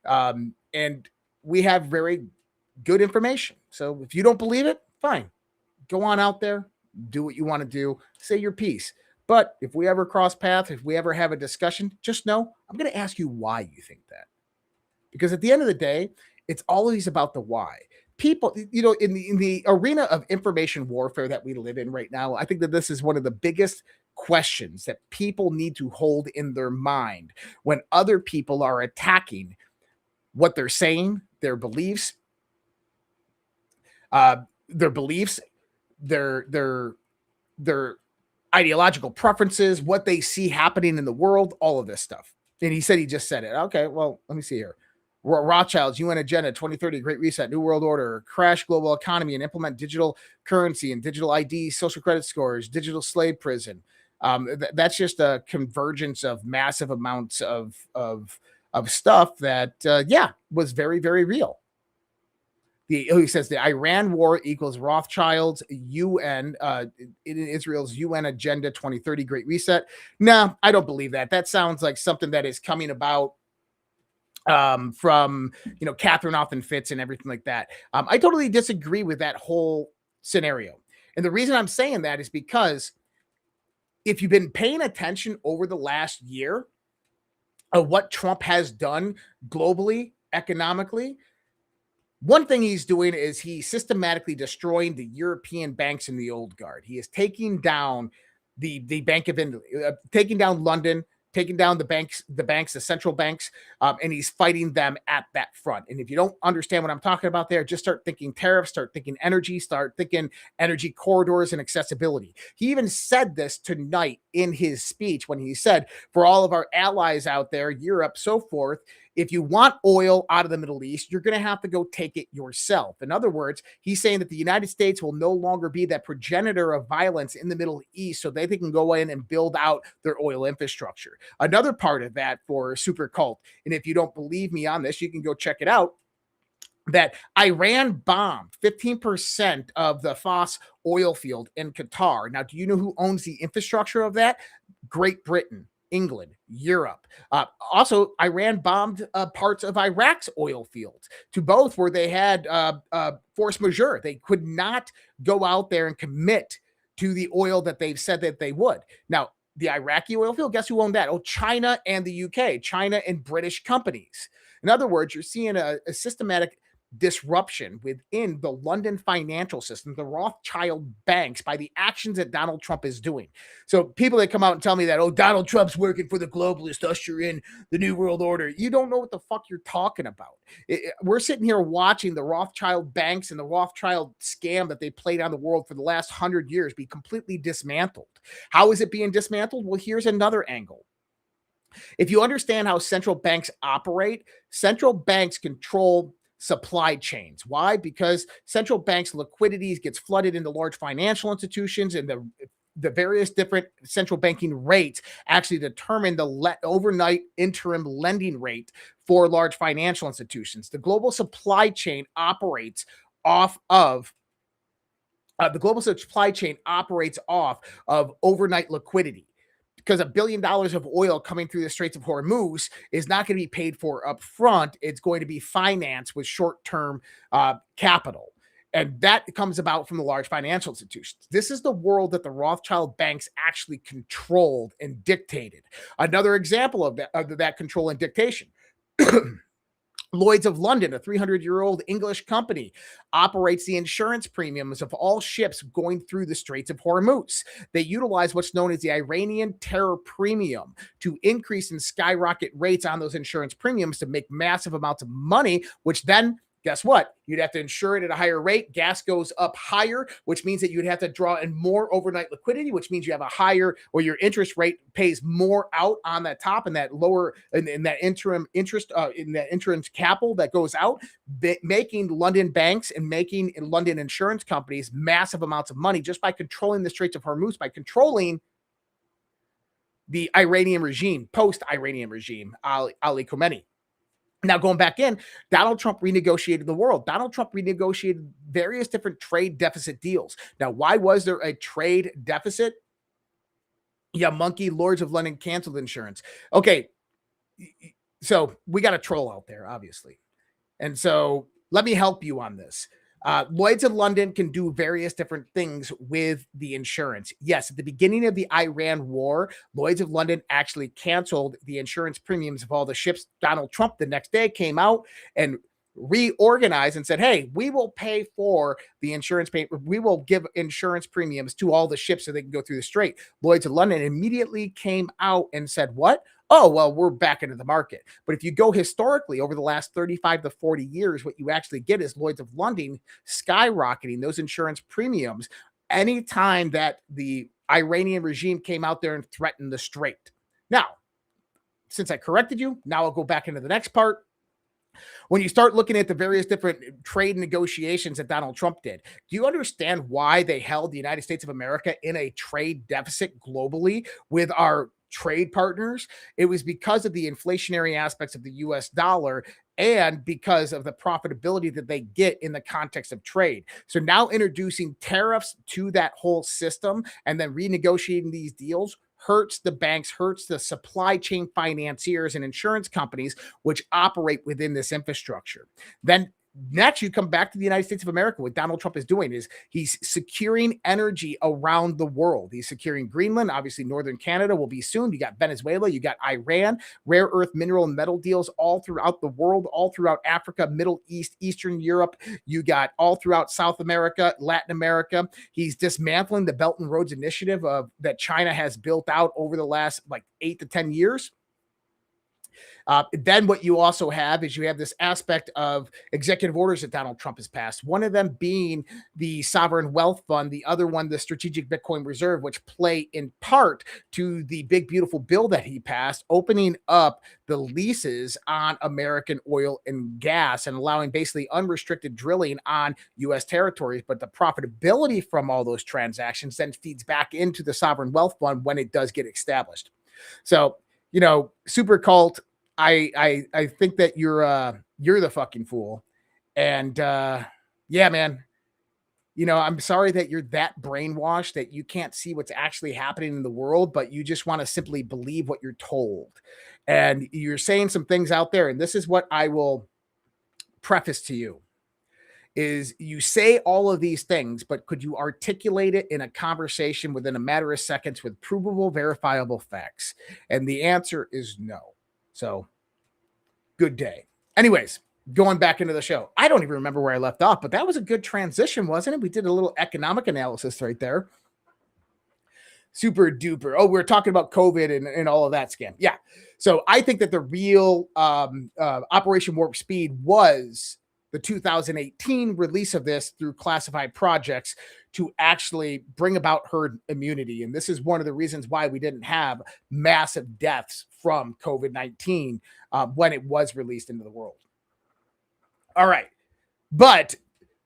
And we have very good information. So if you don't believe it, fine. Go on out there, do what you want to do, say your piece. But if we ever cross paths, if we ever have a discussion, just know I'm going to ask you why you think that. Because at the end of the day, it's always about the why. People, in the arena of information warfare that we live in right now, I think that this is one of the biggest questions that people need to hold in their mind when other people are attacking what they're saying, their beliefs, their ideological preferences, what they see happening in the world, all of this stuff. And he just said it. Okay, well, let me see here. Rothschilds, UN Agenda, 2030, Great Reset, New World Order, crash global economy and implement digital currency and digital ID, social credit scores, digital slave prison. That's just a convergence of massive amounts of stuff that, was very, very real. He says the Iran war equals Rothschilds, UN, Israel's UN Agenda 2030 Great Reset. No, I don't believe that. That sounds like something that is coming about from, Catherine Austin Fitts and everything like that. I totally disagree with that whole scenario. And the reason I'm saying that is because if you've been paying attention over the last year of what Trump has done globally, economically, one thing he's doing is he's systematically destroying the European banks in the old guard. He is taking down the Bank of England, taking down London, taking down the banks, the central banks, and he's fighting them at that front. And if you don't understand what I'm talking about there, just start thinking tariffs, start thinking energy, start thinking energy corridors and accessibility. He even said this tonight in his speech when he said, for all of our allies out there, Europe, so forth, if you want oil out of the Middle East, you're going to have to go take it yourself. In other words, he's saying that the United States will no longer be that progenitor of violence in the Middle East so they can go in and build out their oil infrastructure. Another part of that for Super Cult, and if you don't believe me on this, you can go check it out, that Iran bombed 15% of the Foss oil field in Qatar. Now, do you know who owns the infrastructure of that? Great Britain, England, Europe. Also, Iran bombed parts of Iraq's oil fields, to both where they had force majeure. They could not go out there and commit to the oil that they've said that they would. Now, the Iraqi oil field, guess who owned that? Oh, China and the UK, China and British companies. In other words, you're seeing a systematic disruption within the London financial system, the Rothschild banks, by the actions that Donald Trump is doing. So people that come out and tell me that, oh, Donald Trump's working for the globalists, usher in the New World Order, you don't know what the fuck you're talking about. We're sitting here watching the Rothschild banks and the Rothschild scam that they played on the world for the last 100 years be completely dismantled. How is it being dismantled? Well, here's another angle. If you understand how central banks operate, central banks control supply chains. Why? Because central banks' liquidities gets flooded into large financial institutions, and the various different central banking rates actually determine the overnight interim lending rate for large financial institutions. The global supply chain operates off of overnight liquidity, because $1 billion of oil coming through the Straits of Hormuz is not going to be paid for up front. It's going to be financed with short-term capital. And that comes about from the large financial institutions. This is the world that the Rothschild banks actually controlled and dictated. Another example of that control and dictation. Lloyd's of London, a 300-year-old English company, operates the insurance premiums of all ships going through the Straits of Hormuz. They utilize what's known as the Iranian terror premium to increase and skyrocket rates on those insurance premiums to make massive amounts of money, which then, guess what? You'd have to insure it at a higher rate. Gas goes up higher, which means that you'd have to draw in more overnight liquidity, which means you have a higher, or your interest rate pays more out on that top and that lower, in that interim interest, in that interim capital that goes out, making London banks and making London insurance companies massive amounts of money just by controlling the Straits of Hormuz, by controlling the Iranian regime, post-Iranian regime, Ali Khamenei. Now, going back in, Donald Trump renegotiated the world. Donald Trump renegotiated various different trade deficit deals. Now, why was there a trade deficit? Yeah, monkey, Lords of London canceled insurance. Okay, so we got a troll out there, obviously. And so let me help you on this. Lloyd's of London can do various different things with the insurance. Yes, at the beginning of the Iran war, Lloyd's of London actually canceled the insurance premiums of all the ships. Donald Trump the next day came out and reorganized and said, hey, we will pay for the insurance we will give insurance premiums to all the ships so they can go through the strait. Lloyd's of London immediately came out and said, what? Oh, well, we're back into the market. But if you go historically over the last 35 to 40 years, what you actually get is Lloyd's of London skyrocketing those insurance premiums anytime that the Iranian regime came out there and threatened the strait. Now, since I corrected you, now I'll go back into the next part. When you start looking at the various different trade negotiations that Donald Trump did, do you understand why they held the United States of America in a trade deficit globally with our trade partners? It was because of the inflationary aspects of the US dollar and because of the profitability that they get in the context of trade. So now introducing tariffs to that whole system and then renegotiating these deals hurts the banks, hurts the supply chain financiers and insurance companies which operate within this infrastructure. Then next, you come back to the United States of America. What Donald Trump is doing is he's securing energy around the world. He's securing Greenland. Obviously, Northern Canada will be soon. You got Venezuela. You got Iran, rare earth mineral and metal deals all throughout the world, all throughout Africa, Middle East, Eastern Europe. You got all throughout South America, Latin America. He's dismantling the Belt and Roads Initiative that China has built out over the last 8 to 10 years. Then what you also have is you have this aspect of executive orders that Donald Trump has passed, one of them being the Sovereign Wealth Fund, the other one, the Strategic Bitcoin Reserve, which play in part to the big, beautiful bill that he passed, opening up the leases on American oil and gas and allowing basically unrestricted drilling on U.S. territories. But the profitability from all those transactions then feeds back into the Sovereign Wealth Fund when it does get established. So, super cult. I think that you're the fucking fool. And yeah, man, I'm sorry that you're that brainwashed that you can't see what's actually happening in the world, but you just want to simply believe what you're told. And you're saying some things out there, and this is what I will preface to you. Is you say all of these things, but could you articulate it in a conversation within a matter of seconds with provable, verifiable facts? And the answer is no. So, good day. Anyways, going back into the show. I don't even remember where I left off, but that was a good transition, wasn't it? We did a little economic analysis right there. Super duper. Oh, we're talking about COVID and all of that scam. Yeah. So I think that the real Operation Warp Speed was the 2018 release of this through classified projects to actually bring about herd immunity. And this is one of the reasons why we didn't have massive deaths from COVID-19 when it was released into the world. All right. But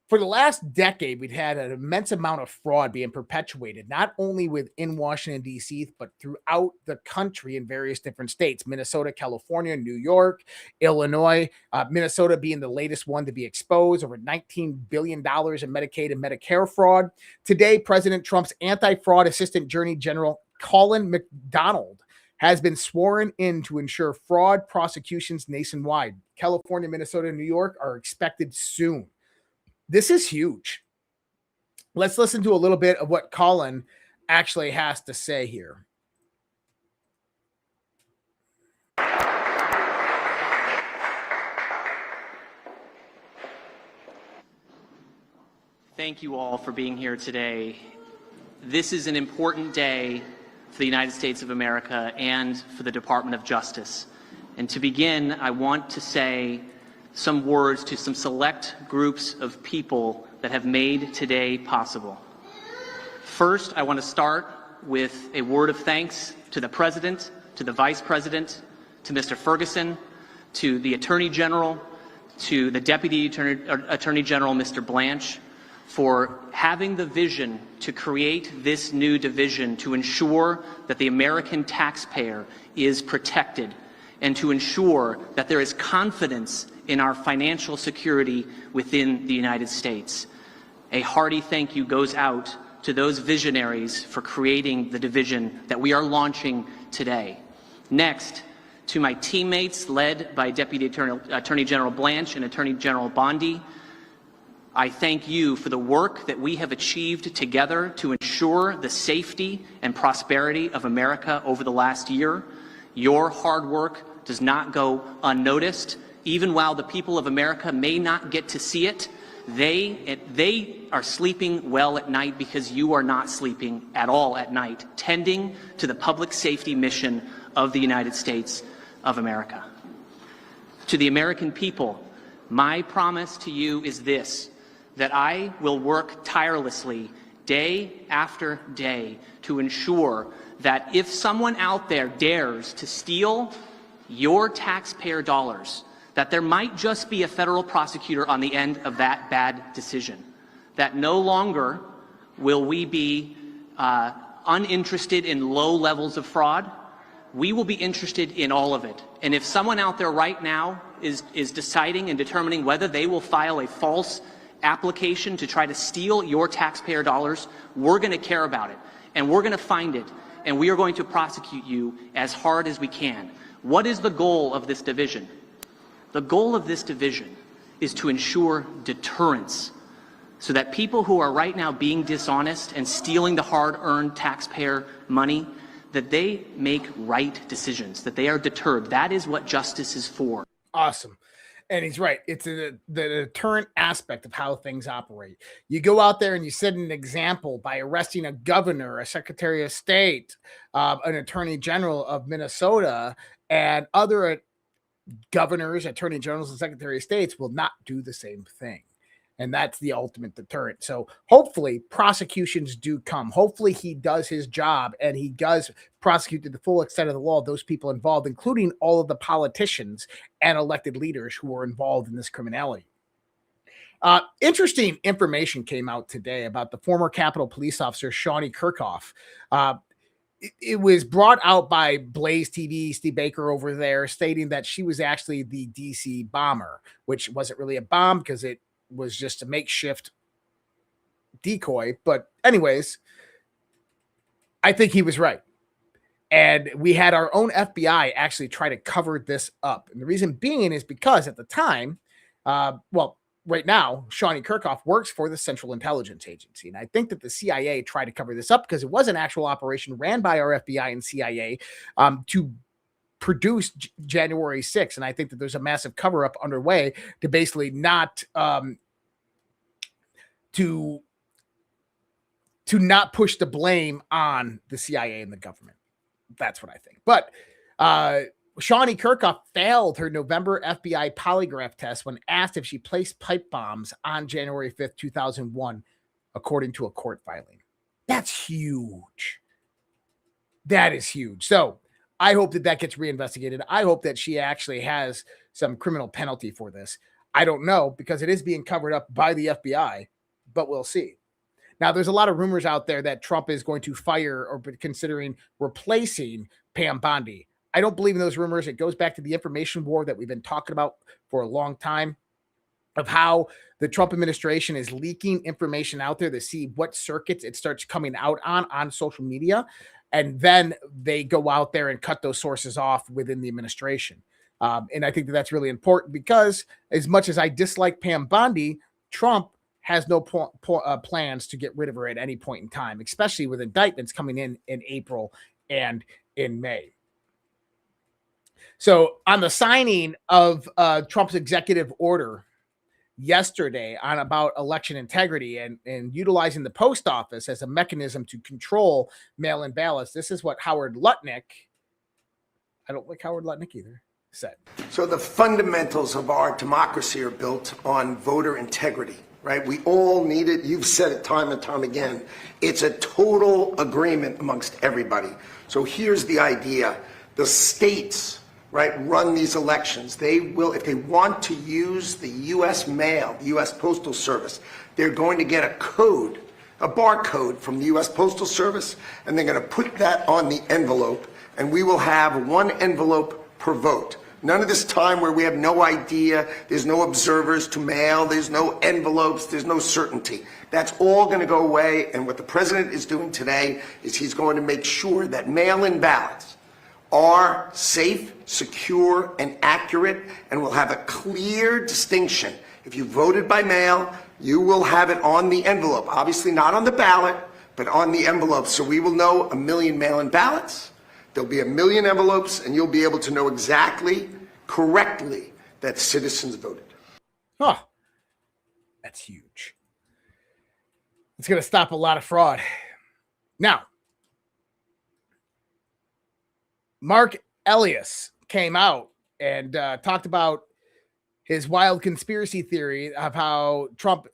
for the last decade, we've had an immense amount of fraud being perpetuated, not only within Washington, D.C., but throughout the country in various different states, Minnesota, California, New York, Illinois, Minnesota being the latest one to be exposed, over $19 billion in Medicaid and Medicare fraud. Today, President Trump's anti-fraud assistant attorney general, Colin McDonald, has been sworn in to ensure fraud prosecutions nationwide. California, Minnesota, and New York are expected soon. This is huge. Let's listen to a little bit of what Colin actually has to say here. Thank you all for being here today. This is an important day for the United States of America and for the Department of Justice. And to begin, I want to say some words to some select groups of people that have made today possible. First, I want to start with a word of thanks to the President, to the Vice President, to Mr. Ferguson, to the Attorney General, to the Deputy Attorney General, Mr. Blanche, for having the vision to create this new division to ensure that the American taxpayer is protected and to ensure that there is confidence in our financial security within the United States. A hearty thank you goes out to those visionaries for creating the division that we are launching today. Next, to my teammates led by Deputy Attorney General Blanche and Attorney General Bondi, I thank you for the work that we have achieved together to ensure the safety and prosperity of America over the last year. Your hard work does not go unnoticed. Even while the people of America may not get to see it, they are sleeping well at night because you are not sleeping at all at night, tending to the public safety mission of the United States of America. To the American people, my promise to you is this, that I will work tirelessly day after day to ensure that if someone out there dares to steal your taxpayer dollars, that there might just be a federal prosecutor on the end of that bad decision, that no longer will we be uninterested in low levels of fraud. We will be interested in all of it. And if someone out there right now is deciding and determining whether they will file a false application to try to steal your taxpayer dollars, we're going to care about it. And we're going to find it. And we are going to prosecute you as hard as we can. What is the goal of this division? The goal of this division is to ensure deterrence so that people who are right now being dishonest and stealing the hard-earned taxpayer money, that they make right decisions, that they are deterred. That is what justice is for. Awesome. And he's right. It's the deterrent aspect of how things operate. You go out there and you set an example by arresting a governor, a secretary of state, an attorney general of Minnesota, and other governors, attorney generals, and secretary of states will not do the same thing. And that's the ultimate deterrent. So hopefully prosecutions do come. Hopefully he does his job and he does prosecute to the full extent of the law those people involved, including all of the politicians and elected leaders who are involved in this criminality. Interesting information came out today about the former Capitol police officer, Shawnee Kirkhoff. It was brought out by Blaze TV, Steve Baker over there, stating that she was actually the DC bomber, which wasn't really a bomb because it was just a makeshift decoy. But anyways, I think he was right. And we had our own FBI actually try to cover this up. And the reason being is because at the time, right now, Shawnee Kirkhoff works for the Central Intelligence Agency. And I think that the CIA tried to cover this up because it was an actual operation ran by our FBI and CIA to produced January 6th. And I think that there's a massive cover up underway to basically not to not push the blame on the CIA and the government. That's what I think. But Shawnee Kirkhoff failed her November FBI polygraph test when asked if she placed pipe bombs on January 5th, 2001, according to a court filing. That's huge. That is huge. So I hope that gets reinvestigated. I hope that she actually has some criminal penalty for this. I don't know, because it is being covered up by the FBI, but we'll see. Now, there's a lot of rumors out there that Trump is going to fire or considering replacing Pam Bondi. I don't believe in those rumors. It goes back to the information war that we've been talking about for a long time, of how the Trump administration is leaking information out there to see what circuits it starts coming out on social media. And then they go out there and cut those sources off within the administration. And I think that that's really important, because as much as I dislike Pam Bondi, Trump has no plans to get rid of her at any point in time, especially with indictments coming in April and in May. So on the signing of Trump's executive order yesterday on about election integrity and utilizing the post office as a mechanism to control mail-in ballots, this is what Howard Lutnick, I don't like Howard Lutnick either, said. So the fundamentals of our democracy are built on voter integrity, right? We all need it. You've said it time and time again. It's a total agreement amongst everybody. So here's the idea. The states, right, run these elections. They will, if they want to use the U.S. mail, the U.S. Postal Service, they're going to get a code, a barcode from the U.S. Postal Service, and they're going to put that on the envelope, and we will have one envelope per vote. None of this time where we have no idea, there's no observers to mail, there's no envelopes, there's no certainty. That's all going to go away, and what the president is doing today is he's going to make sure that mail-in ballots are safe, secure, and accurate, and will have a clear distinction. If you voted by mail, you will have it on the envelope. Obviously not on the ballot, but on the envelope. So we will know 1 million mail-in ballots. There'll be 1 million envelopes, and you'll be able to know exactly, correctly, that citizens voted. Huh. That's huge. It's going to stop a lot of fraud. Now, Mark Elias came out and talked about his wild conspiracy theory of how Trump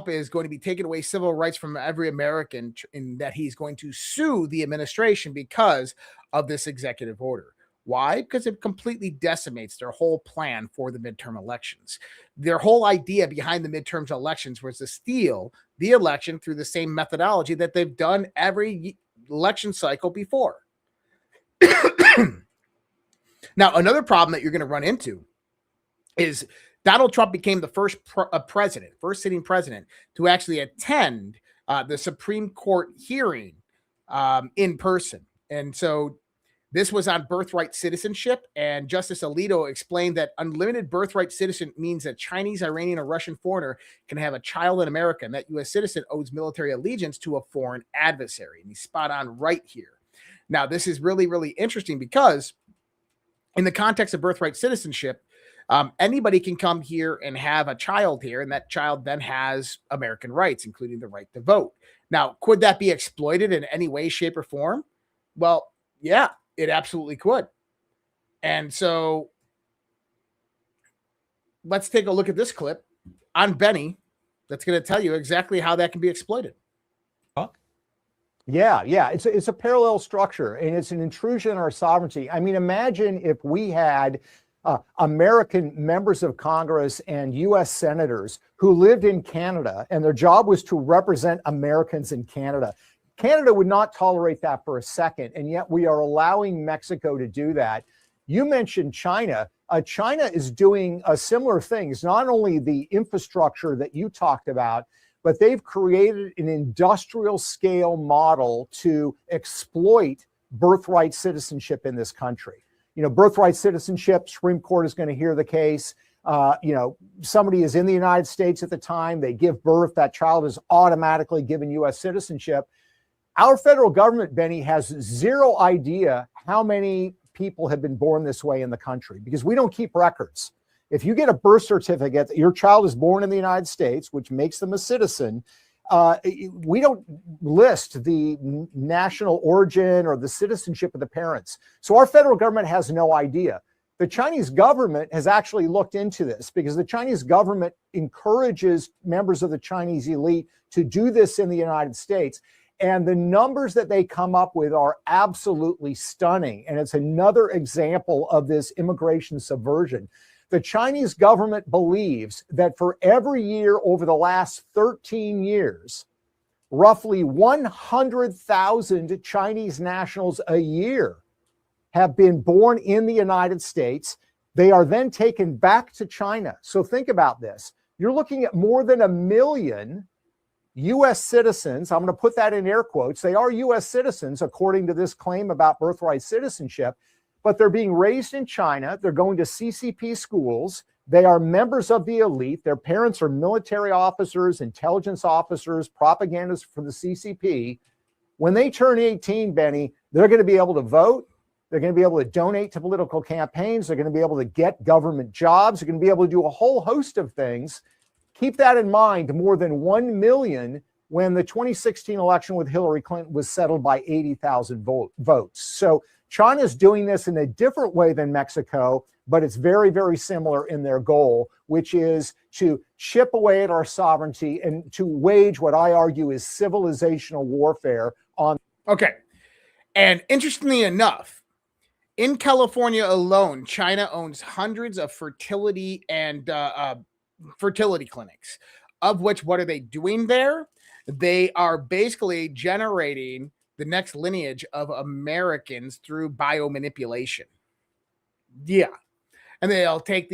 is going to be taking away civil rights from every American, and that he's going to sue the administration because of this executive order. Why? Because it completely decimates their whole plan for the midterm elections. Their whole idea behind the midterm elections was to steal the election through the same methodology that they've done every election cycle before. Now, another problem that you're going to run into is Donald Trump became the first sitting president to actually attend the Supreme Court hearing in person. And so this was on birthright citizenship, and Justice Alito explained that unlimited birthright citizen means that Chinese, Iranian, or Russian foreigner can have a child in America, and that U.S. citizen owes military allegiance to a foreign adversary. And he's spot on right here. Now, this is really, really interesting, because in the context of birthright citizenship, anybody can come here and have a child here, and that child then has American rights, including the right to vote. Now, could that be exploited in any way, shape, or form? Well, yeah, it absolutely could. And so let's take a look at this clip on Benny that's going to tell you exactly how that can be exploited. Yeah. It's a parallel structure, and it's an intrusion on our sovereignty. I mean, imagine if we had American members of Congress and U.S. senators who lived in Canada, and their job was to represent Americans in Canada. Canada would not tolerate that for a second, and yet we are allowing Mexico to do that. You mentioned China. China is doing similar things, not only the infrastructure that you talked about, but they've created an industrial scale model to exploit birthright citizenship in this country. You know, birthright citizenship, Supreme Court is going to hear the case. Somebody is in the United States at the time, they give birth, that child is automatically given U.S. citizenship. Our federal government, Benny, has zero idea how many people have been born this way in the country because we don't keep records. If you get a birth certificate that your child is born in the United States, which makes them a citizen, we don't list the national origin or the citizenship of the parents. So our federal government has no idea. The Chinese government has actually looked into this because the Chinese government encourages members of the Chinese elite to do this in the United States. And the numbers that they come up with are absolutely stunning. And it's another example of this immigration subversion. The Chinese government believes that for every year over the last 13 years, roughly 100,000 Chinese nationals a year have been born in the United States. They are then taken back to China. So think about this. You're looking at more than 1 million U.S. citizens. I'm going to put that in air quotes. They are U.S. citizens, according to this claim about birthright citizenship, but they're being raised in China. They're going to CCP schools. They are members of the elite. Their parents are military officers, intelligence officers, propagandists for the CCP. When they turn 18, Benny, they're going to be able to vote. They're going to be able to donate to political campaigns. They're going to be able to get government jobs. They're going to be able to do a whole host of things. Keep that in mind, more than 1 million when the 2016 election with Hillary Clinton was settled by 80,000 votes. So China's doing this in a different way than Mexico, but it's very, very similar in their goal, which is to chip away at our sovereignty and to wage what I argue is civilizational warfare on. Okay. And interestingly enough, in California alone, China owns hundreds of fertility and fertility clinics, of which what are they doing there? They are basically generating the next lineage of Americans through biomanipulation. Yeah. And they'll take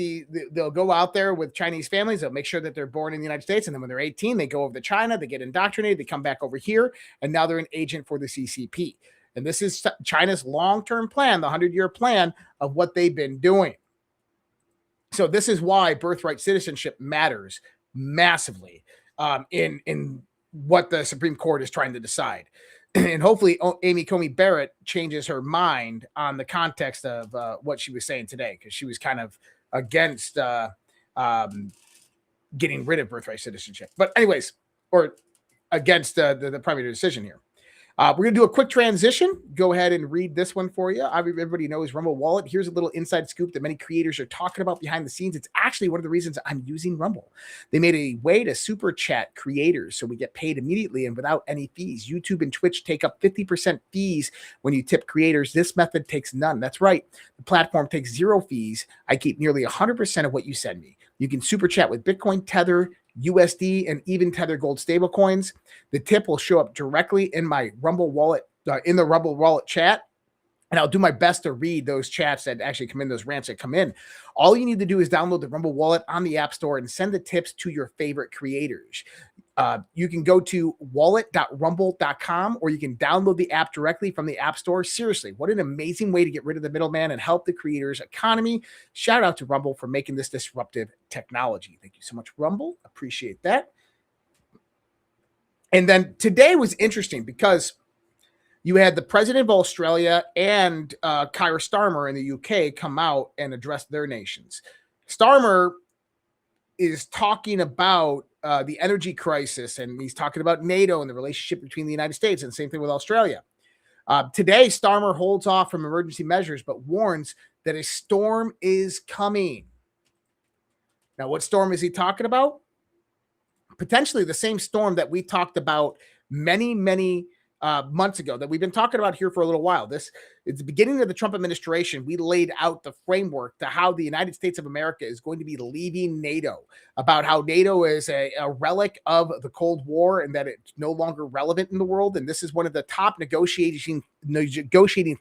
they'll go out there with Chinese families. They'll make sure that they're born in the United States. And then when they're 18, they go over to China, they get indoctrinated, they come back over here, and now they're an agent for the CCP. And this is China's long-term plan, the 100-year plan of what they've been doing. So this is why birthright citizenship matters massively in what the Supreme Court is trying to decide. And hopefully Amy Coney Barrett changes her mind on the context of what she was saying today, because she was kind of against getting rid of birthright citizenship. But anyways, or against the primary decision here. We're going to do a quick transition. Go ahead and read this one for you. Everybody knows Rumble Wallet. Here's a little inside scoop that many creators are talking about behind the scenes. It's actually one of the reasons I'm using Rumble. They made a way to super chat creators so we get paid immediately and without any fees. YouTube and Twitch take up 50% fees when you tip creators. This method takes none. That's right. The platform takes 0 fees. I keep nearly 100% of what you send me. You can super chat with Bitcoin, Tether, USD, and even Tether Gold stablecoins. The tip will show up directly in my Rumble Wallet, in the Rumble Wallet chat. And I'll do my best to read those chats that actually come in, those rants that come in. All you need to do is download the Rumble Wallet on the App Store and send the tips to your favorite creators. You can go to wallet.rumble.com or you can download the app directly from the App Store. Seriously, what an amazing way to get rid of the middleman and help the creators' economy. Shout out to Rumble for making this disruptive technology. Thank you so much, Rumble. Appreciate that. And then today was interesting because you had the president of Australia and Keir Starmer in the UK come out and address their nations. Starmer is talking about the energy crisis, and he's talking about NATO and the relationship between the United States, and same thing with Australia. Today, Starmer holds off from emergency measures, but warns that a storm is coming. Now, what storm is he talking about? Potentially the same storm that we talked about many months ago, that we've been talking about here for a little while. This is the beginning of the Trump administration. We laid out the framework to how the United States of America is going to be leaving NATO, about how NATO is a relic of the Cold War and that it's no longer relevant in the world. And this is one of the top negotiating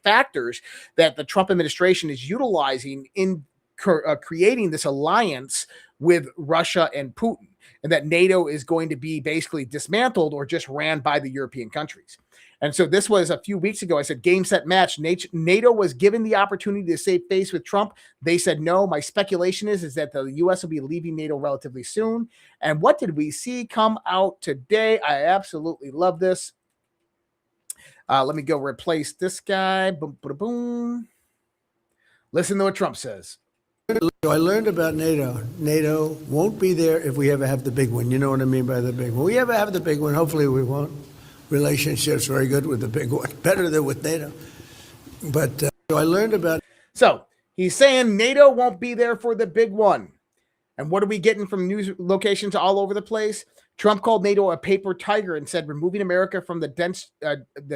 factors that the Trump administration is utilizing in creating this alliance with Russia and Putin, and that NATO is going to be basically dismantled or just ran by the European countries. And so this was a few weeks ago. I said, game, set, match. NATO was given the opportunity to save face with Trump. They said no. My speculation is that the U.S. will be leaving NATO relatively soon. And what did we see come out today? I absolutely love this. Let me go replace this guy. Boom, boom, boom. Listen to what Trump says. I learned about NATO. NATO won't be there if we ever have the big one. You know what I mean by the big one. We ever have the big one, hopefully we won't. Relationships very good with the big one, better than with NATO. But I learned about. So he's saying NATO won't be there for the big one. And what are we getting from news locations all over the place? Trump called NATO a paper tiger and said removing America from the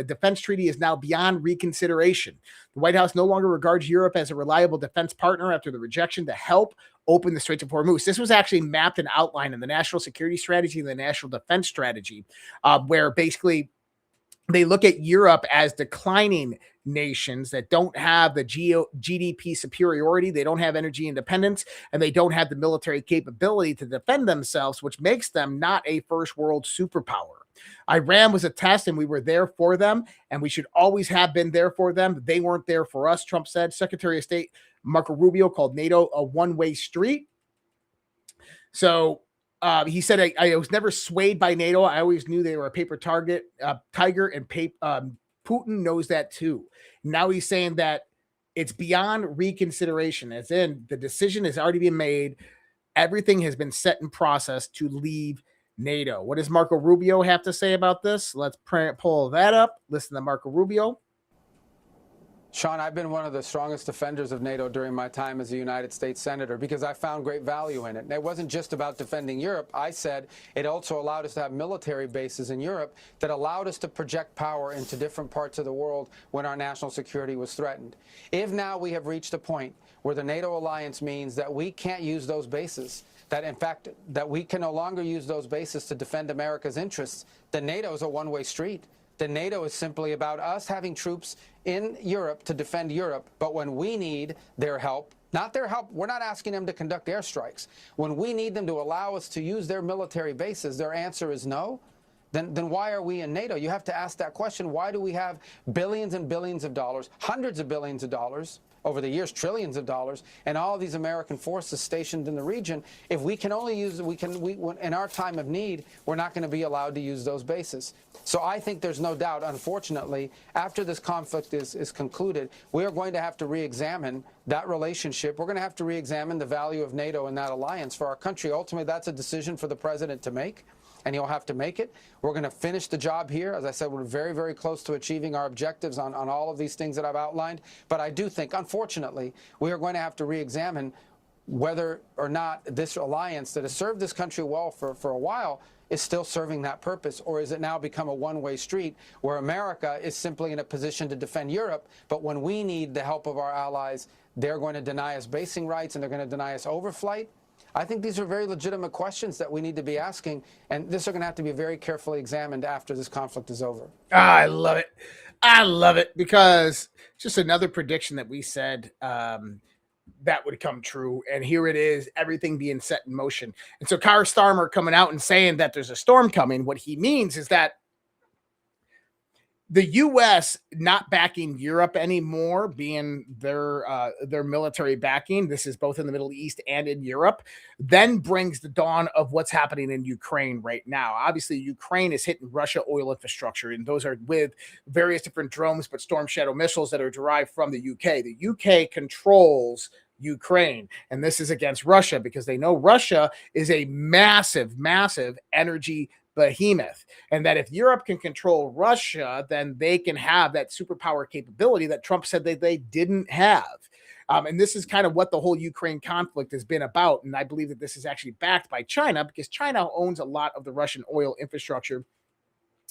defense treaty is now beyond reconsideration. The White House no longer regards Europe as a reliable defense partner after the rejection to help open the Straits of Hormuz. This was actually mapped and outlined in the National Security Strategy and the National Defense Strategy, where basically they look at Europe as declining nations that don't have the GDP superiority, they don't have energy independence, and they don't have the military capability to defend themselves, which makes them not a first world superpower. Iran was a test, and we were there for them, and we should always have been there for them. They weren't there for us, Trump said. Secretary of State Marco Rubio called NATO a one-way street. So he said, I was never swayed by NATO. I always knew they were a paper tiger, and Putin knows that too. Now he's saying that it's beyond reconsideration, as in the decision has already been made. Everything has been set in process to leave NATO. What does Marco Rubio have to say about this? Let's pull that up. Listen to Marco Rubio. Sean, I've been one of the strongest defenders of NATO during my time as a United States Senator because I found great value in it. And it wasn't just about defending Europe. I said it also allowed us to have military bases in Europe that allowed us to project power into different parts of the world when our national security was threatened. If now we have reached a point where the NATO alliance means that we can't use those bases, that in fact, that we can no longer use those bases to defend America's interests, then NATO is a one-way street. Then NATO is simply about us having troops in Europe to defend Europe, but when we need their help, not their help, we're not asking them to conduct airstrikes. When we need them to allow us to use their military bases, their answer is no. Then why are we in NATO? You have to ask that question. Why do we have billions and billions of dollars, hundreds of billions of dollars, over the years, trillions of dollars, and all of these American forces stationed in the region? If we can only use, in our time of need, we're not going to be allowed to use those bases. So I think there's no doubt, unfortunately, after this conflict is concluded, we are going to have to re-examine that relationship. We're going to have to re-examine the value of NATO and that alliance for our country. Ultimately, that's a decision for the president to make, and he'll have to make it. We're going to finish the job here. As I said, we're very, very close to achieving our objectives on all of these things that I've outlined. But I do think, unfortunately, we are going to have to re-examine whether or not this alliance that has served this country well for a while is still serving that purpose, or is it now become a one-way street where America is simply in a position to defend Europe, but when we need the help of our allies, they're going to deny us basing rights and they're going to deny us overflight? I think these are very legitimate questions that we need to be asking, and this are going to have to be very carefully examined after this conflict is over. I love it. I love it, because it's just another prediction that we said that would come true. And here it is, everything being set in motion. And so Keir Starmer coming out and saying that there's a storm coming, what he means is that the U.S. not backing Europe anymore, being their military backing, this is both in the Middle East and in Europe, then brings the dawn of what's happening in Ukraine right now. Obviously, Ukraine is hitting Russia oil infrastructure, and those are with various different drones, but Storm Shadow missiles that are derived from the UK. The UK controls Ukraine, and this is against Russia because they know Russia is a massive, massive energy behemoth, and that if Europe can control Russia, then they can have that superpower capability that Trump said that they didn't have. And this is kind of what the whole Ukraine conflict has been about. And I believe that this is actually backed by China, because China owns a lot of the Russian oil infrastructure,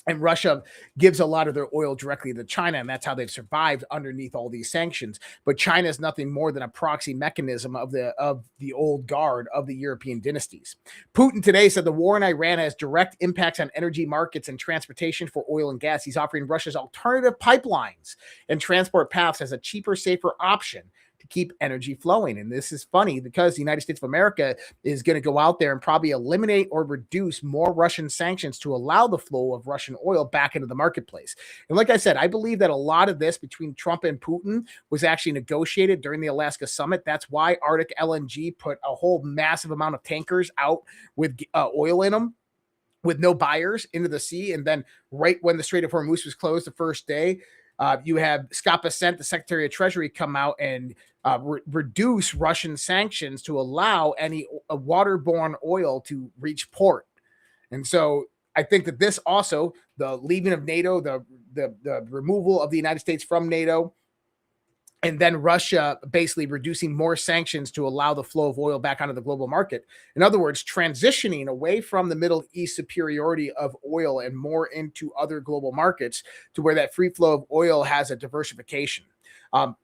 and Russia gives a lot of their oil directly to China, and that's how they've survived underneath all these sanctions. But China is nothing more than a proxy mechanism of the old guard of the European dynasties. Putin today said the war in Iran has direct impacts on energy markets and transportation for oil and gas. He's offering Russia's alternative pipelines and transport paths as a cheaper, safer option to keep energy flowing. And this is funny because the United States of America is going to go out there and probably eliminate or reduce more Russian sanctions to allow the flow of Russian oil back into the marketplace. And like I said, I believe that a lot of this between Trump and Putin was actually negotiated during the Alaska summit. That's why Arctic LNG put a whole massive amount of tankers out with oil in them, with no buyers, into the sea. And then right when the Strait of Hormuz was closed the first day, You have Scott Bessent, the Secretary of Treasury, come out and reduce Russian sanctions to allow any waterborne oil to reach port. And so I think that this also, the leaving of NATO, the removal of the United States from NATO, and then Russia basically reducing more sanctions to allow the flow of oil back onto the global market. In other words, transitioning away from the Middle East superiority of oil and more into other global markets to where that free flow of oil has a diversification.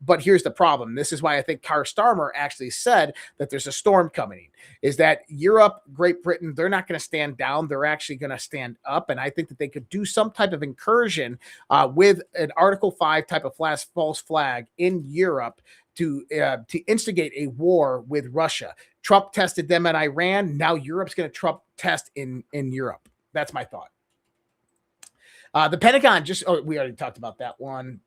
But here's the problem. This is why I think Keir Starmer actually said that there's a storm coming, is that Europe, Great Britain, they're not going to stand down. They're actually going to stand up. And I think that they could do some type of incursion with an Article 5 type of false flag in Europe to instigate a war with Russia. Trump tested them in Iran. Now Europe's going to Trump test in Europe. That's my thought. The Pentagon we already talked about that one.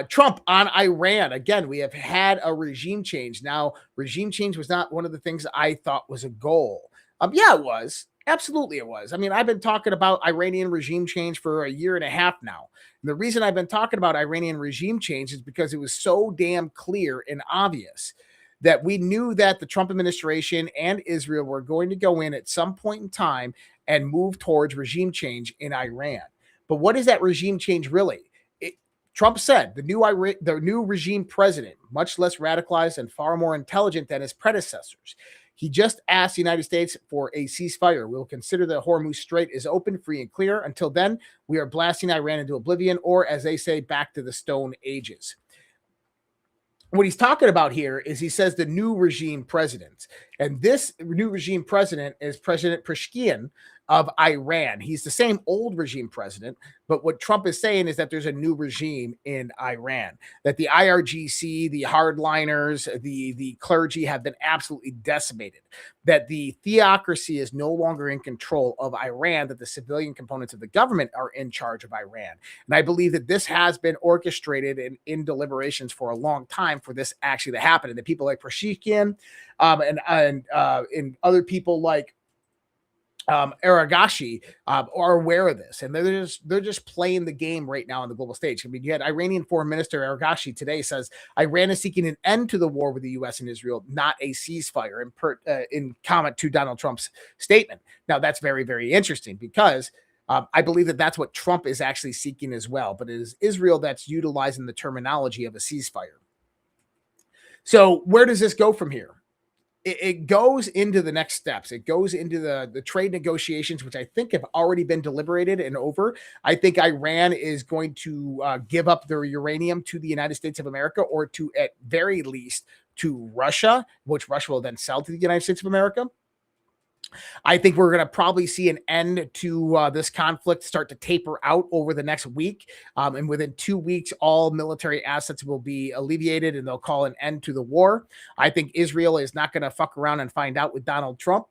Trump on Iran. Again, we have had a regime change. Now, regime change was not one of the things I thought was a goal. Yeah, it was. Absolutely, it was. I mean, I've been talking about Iranian regime change for a year and a half now. And the reason I've been talking about Iranian regime change is because it was so damn clear and obvious that we knew that the Trump administration and Israel were going to go in at some point in time and move towards regime change in Iran. But what is that regime change really? Trump said the new regime president, much less radicalized and far more intelligent than his predecessors. He just asked the United States for a ceasefire. We'll consider the Hormuz Strait is open, free, and clear. Until then, we are blasting Iran into oblivion, or as they say, back to the Stone Ages. What he's talking about here is he says the new regime president. And this new regime president is President Pezeshkian of Iran. He's the same old regime president, but what Trump is saying is that there's a new regime in Iran, that the IRGC, the hardliners, the clergy have been absolutely decimated, that the theocracy is no longer in control of Iran, that the civilian components of the government are in charge of Iran. And I believe that this has been orchestrated in deliberations for a long time for this actually to happen. And the people like Pezeshkian and other people like Aragashi are aware of this, and they're just playing the game right now on the global stage. I mean, you had Iranian Foreign Minister Aragashi today says Iran is seeking an end to the war with the U.S. and Israel, not a ceasefire. In comment to Donald Trump's statement. Now, that's very, very interesting because I believe that that's what Trump is actually seeking as well, but it is Israel that's utilizing the terminology of a ceasefire. So, where does this go from here? It goes into the next steps. It goes into the trade negotiations, which I think have already been deliberated and over. I think Iran is going to give up their uranium to the United States of America, or to, at very least, to Russia, which Russia will then sell to the United States of America. I think we're going to probably see an end to this conflict start to taper out over the next week. And within 2 weeks, all military assets will be alleviated and they'll call an end to the war. I think Israel is not going to fuck around and find out with Donald Trump.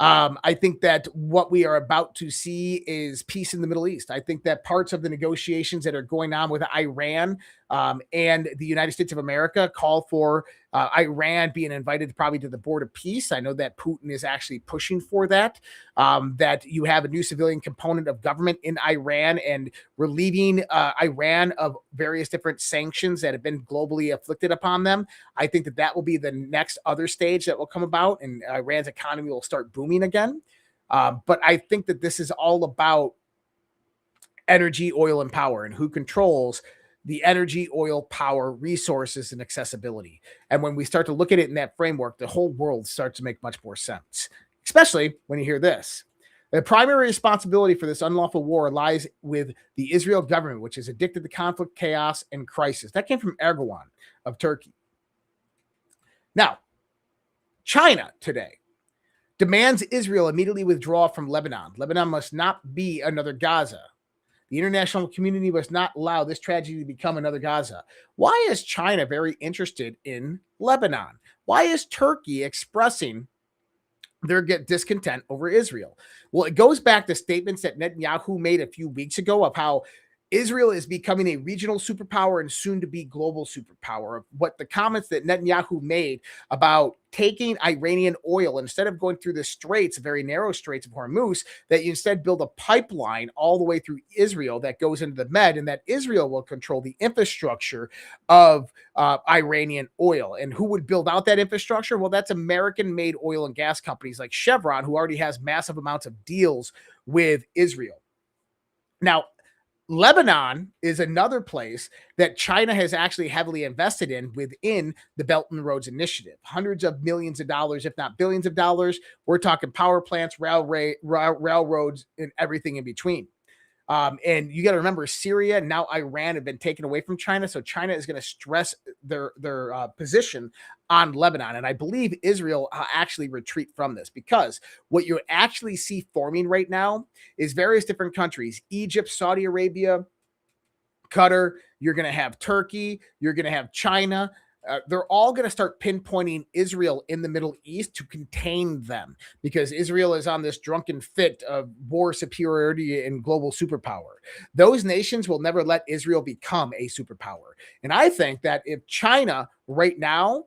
I think that what we are about to see is peace in the Middle East. I think that parts of the negotiations that are going on with Iran and the United States of America call for Iran being invited probably to the board of peace. I know that Putin is actually pushing for that, that you have a new civilian component of government in Iran and relieving Iran of various different sanctions that have been globally afflicted upon them. I think that that will be the next other stage that will come about, and Iran's economy will start booming again. But I think that this is all about energy, oil, and power, and who controls the energy, oil, power, resources, and accessibility. And when we start to look at it in that framework, the whole world starts to make much more sense, especially when you hear this. The primary responsibility for this unlawful war lies with the Israel government, which is addicted to conflict, chaos, and crisis. That came from Erdogan of Turkey. Now, China today demands Israel immediately withdraw from Lebanon. Lebanon must not be another Gaza. The international community must not allow this tragedy to become another Gaza. Why is China very interested in Lebanon? Why is Turkey expressing their discontent over Israel? Well, it goes back to statements that Netanyahu made a few weeks ago of how Israel is becoming a regional superpower and soon to be global superpower. What the comments that Netanyahu made about taking Iranian oil, instead of going through the straits, very narrow straits of Hormuz, that you instead build a pipeline all the way through Israel that goes into the Med, and that Israel will control the infrastructure of Iranian oil. And who would build out that infrastructure? Well, that's American-made oil and gas companies like Chevron, who already has massive amounts of deals with Israel. Now, Lebanon is another place that China has actually heavily invested in within the Belt and Roads Initiative. Hundreds of millions of dollars, if not billions of dollars. We're talking power plants, railroads, and everything in between. And you got to remember, Syria and now Iran have been taken away from China. So China is going to stress their position on Lebanon. And I believe Israel actually retreat from this, because what you actually see forming right now is various different countries: Egypt, Saudi Arabia, Qatar. You're going to have Turkey. You're going to have China. They're all going to start pinpointing Israel in the Middle East to contain them, because Israel is on this drunken fit of war superiority and global superpower. Those nations will never let Israel become a superpower. And I think that if China right now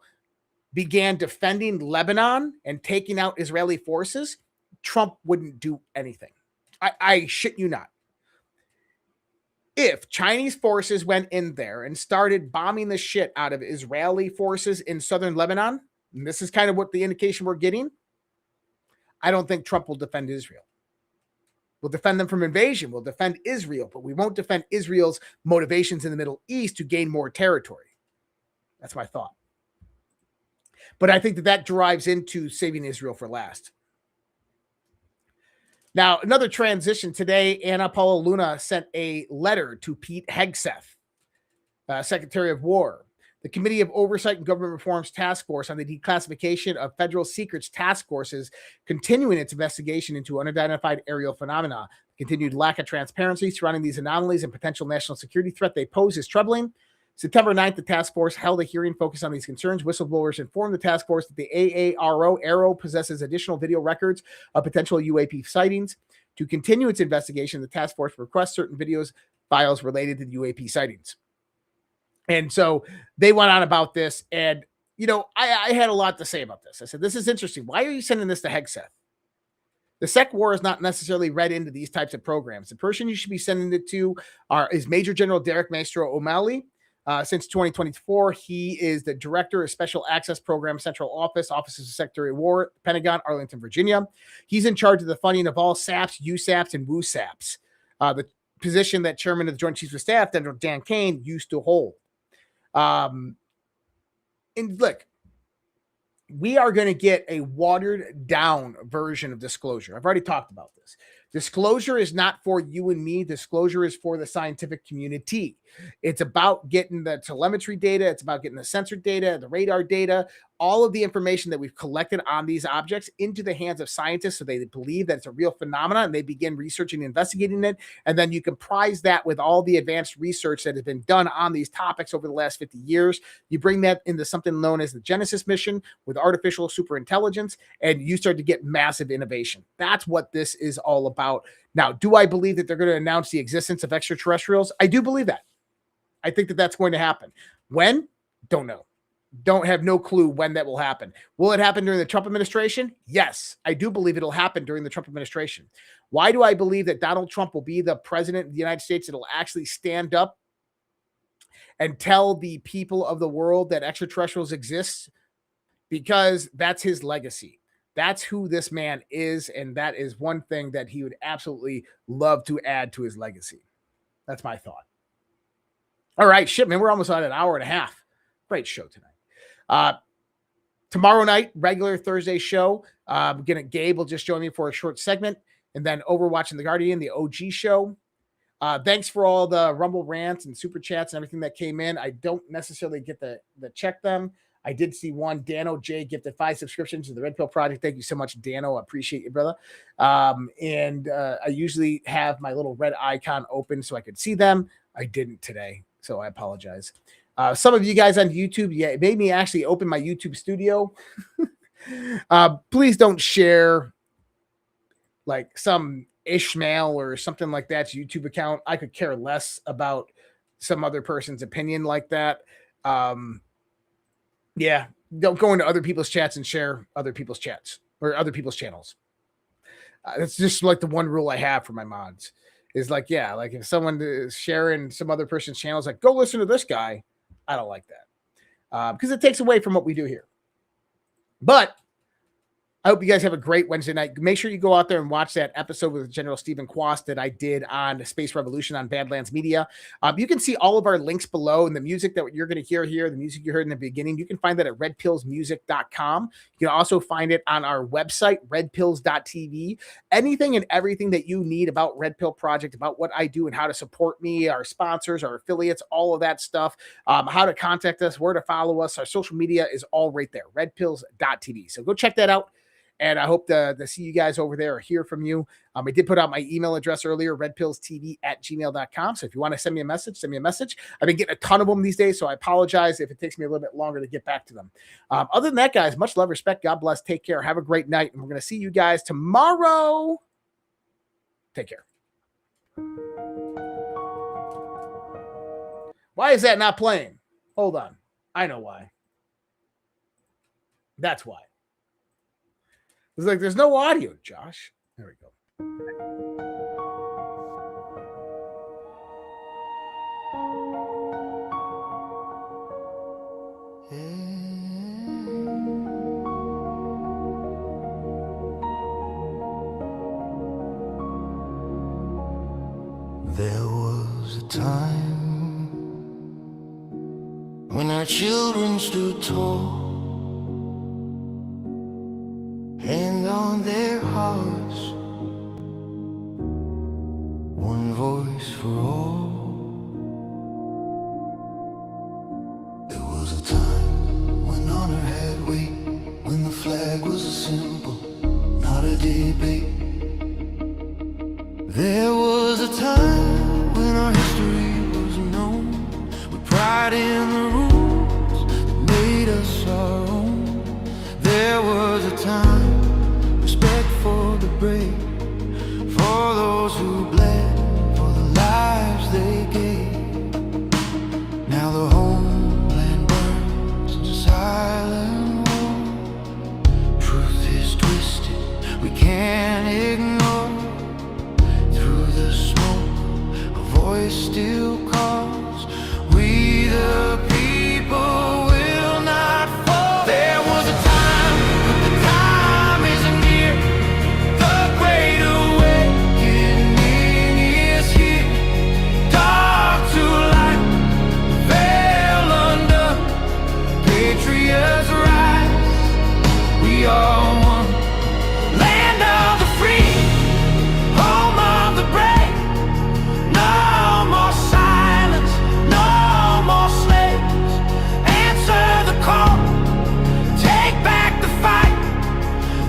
began defending Lebanon and taking out Israeli forces, Trump wouldn't do anything. I shit you not. If Chinese forces went in there and started bombing the shit out of Israeli forces in southern Lebanon, and this is kind of what the indication we're getting, I don't think Trump will defend Israel. We'll defend them from invasion. We'll defend Israel, but we won't defend Israel's motivations in the Middle East to gain more territory. That's my thought. But I think that drives into saving Israel for last. Now, another transition today, Anna Paula Luna sent a letter to Pete Hegseth, Secretary of War. The Committee of Oversight and Government Reform's Task Force on the Declassification of Federal Secrets Task Force is continuing its investigation into unidentified aerial phenomena. The continued lack of transparency surrounding these anomalies and potential national security threat they pose is troubling. September 9th, the task force held a hearing focused on these concerns. Whistleblowers informed the task force that the AARO possesses additional video records of potential UAP sightings. To continue its investigation, the task force requests certain files related to the UAP sightings. And so they went on about this. And, you know, I had a lot to say about this. I said, this is interesting. Why are you sending this to Hegseth? The Sec War is not necessarily read into these types of programs. The person you should be sending it to is Major General Derek Maestro O'Malley. Since 2024, he is the Director of Special Access Program Central Office of the Secretary of War, Pentagon, Arlington, Virginia. He's in charge of the funding of all SAPs, USAPs, and WUSAPs, the position that Chairman of the Joint Chiefs of Staff, General Dan Kane, used to hold. And look, we are going to get a watered down version of disclosure. I've already talked about this. Disclosure is not for you and me. Disclosure is for the scientific community. It's about getting the telemetry data. It's about getting the sensor data, the radar data, all of the information that we've collected on these objects into the hands of scientists so they believe that it's a real phenomenon and they begin researching and investigating it. And then you comprise that with all the advanced research that has been done on these topics over the last 50 years. You bring that into something known as the Genesis mission with artificial superintelligence, and you start to get massive innovation. That's what this is all about. Now, do I believe that they're going to announce the existence of extraterrestrials? I do believe that. I think that that's going to happen. When? Don't know. Don't have no clue when that will happen. Will it happen during the Trump administration? Yes, I do believe it'll happen during the Trump administration. Why do I believe that Donald Trump will be the president of the United States that will actually stand up and tell the people of the world that extraterrestrials exist? Because that's his legacy. That's who this man is, and that is one thing that he would absolutely love to add to his legacy. That's my thought. All right, shit, man, we're almost on an hour and a half. Great show tonight. Tomorrow night, regular Thursday show. Gabe will just join me for a short segment, and then Overwatching the Guardian, the OG show. Thanks for all the Rumble rants and super chats and everything that ccame in. I don't necessarily get to check them. I did see one. Dano J gifted 5 subscriptions to the Red Pill Project. Thank you so much, Dano. I appreciate you, brother. And I usually have my little red icon open so I could see them. I didn't today, so I apologize. Some of you guys on YouTube, it made me actually open my YouTube studio. Please don't share like some Ishmael or something like that's YouTube account. I could care less about some other person's opinion like that. Yeah, don't go into other people's chats and share other people's chats or other people's channels. That's just like the one rule I have for my mods is like, yeah, like if someone is sharing some other person's channels, like go listen to this guy. I don't like that because it takes away from what we do here. But I hope you guys have a great Wednesday night. Make sure you go out there and watch that episode with General Stephen Quast that I did on Space Revolution on Badlands Media. You can see all of our links below, and the music that you're going to hear here, the music you heard in the beginning, you can find that at redpillsmusic.com. You can also find it on our website, redpills.tv. Anything and everything that you need about Red Pill Project, about what I do and how to support me, our sponsors, our affiliates, all of that stuff, how to contact us, where to follow us, our social media is all right there, redpills.tv. So go check that out. And I hope to see you guys over there or hear from you. I did put out my email address earlier, redpillstv@gmail.com. So if you want to send me a message, send me a message. I've been getting a ton of them these days, so I apologize if it takes me a little bit longer to get back to them. Other than that, guys, much love, respect. God bless. Take care. Have a great night. And we're going to see you guys tomorrow. Take care. Why is that not playing? Hold on. I know why. That's why. It's like there's no audio, Josh. There we go. There was a time when our children stood tall, hand on their hearts, one voice for all. There was a time when honor had weight, when the flag was a symbol, not a debate. There was a time when our history was known, with pride in the rules that made us our own. There was a time, respect for the brave, for those who bled, for the lives they gave. Now the homeland burns to silent war. Truth is twisted, we can't ignore. Through the smoke, a voice still calls. We the people will not fall. There was a time, but the time isn't near. The great awakening is here. Dark to light, veil under. Patriots rise, we are one. Land of the free, home of the brave. No more silence, no more slaves. Answer the call, take back the fight.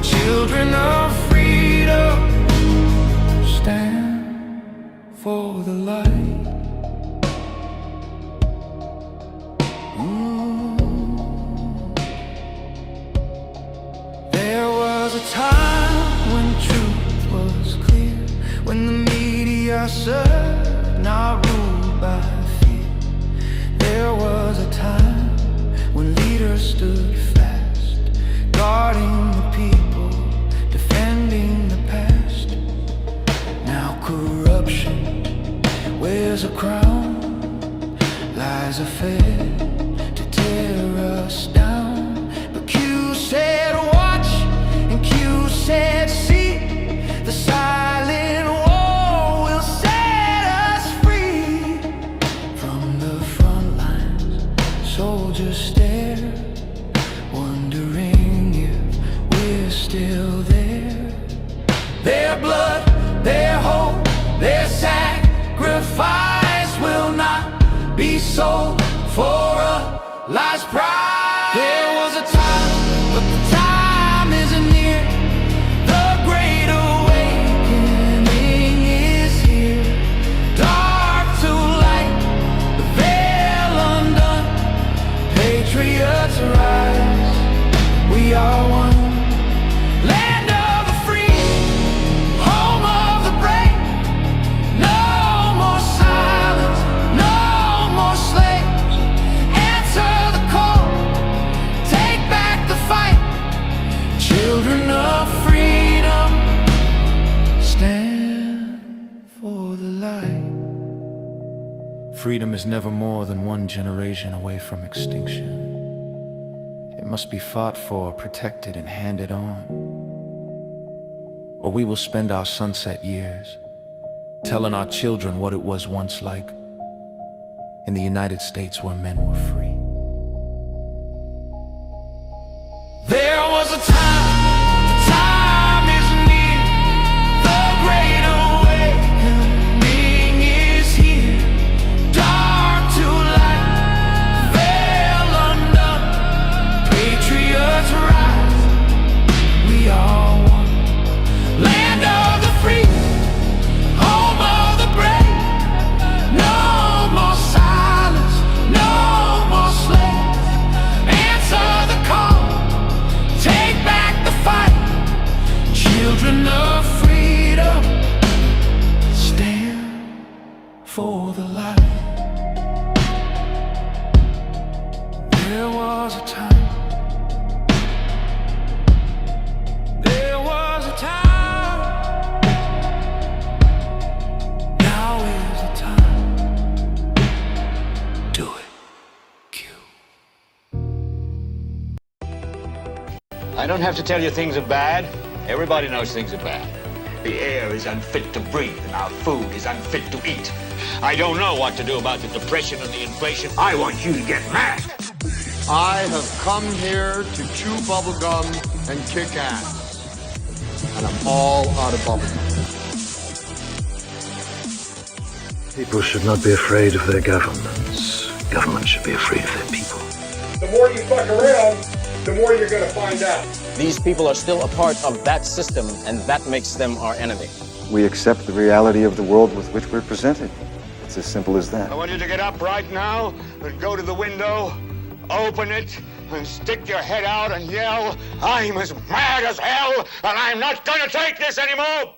Children of freedom, stand for the light. There was a time when truth was clear, when the media served, not ruled by fear. There was a time when leaders stood fast, guarding the people, defending the past. Now corruption wears a crown, lies are fed to tear us down. But Q said watch, and Q said see. The silent war will set us free. From the front lines, soldiers stare, wondering if we're still there. Their blood, their hope, their sacrifice will not be sold for a life's prize. There was a time, but the time isn't near. The great awakening is here. Dark to light, the veil undone. Patriots rise, we are one. Land of the free, home of the brave. Freedom is never more than one generation away from extinction. It must be fought for, protected, and handed on. Or we will spend our sunset years telling our children what it was once like in the United States where men were free. There was a time is near, the great awakening is here. Dark to light, veil undone, patriots rise, we are one. Land of the free, home of the brave, no more silence, no more slaves. Answer the call, take back the fight. Children of freedom, stand for the light. There was a time, there was a time, now is the time. Do it. I don't have to tell you things are bad. Everybody knows things are bad. The air is unfit to breathe and our food is unfit to eat. I don't know what to do about the depression and the inflation. I want you to get mad. I have come here to chew bubblegum and kick ass. And I'm all out of bubblegum. People should not be afraid of their governments. Governments should be afraid of their people. The more you fuck around, the more you're going to find out. These people are still a part of that system, and that makes them our enemy. We accept the reality of the world with which we're presented. It's as simple as that. I want you to get up right now and go to the window, open it, and stick your head out and yell, I'm as mad as hell, and I'm not going to take this anymore!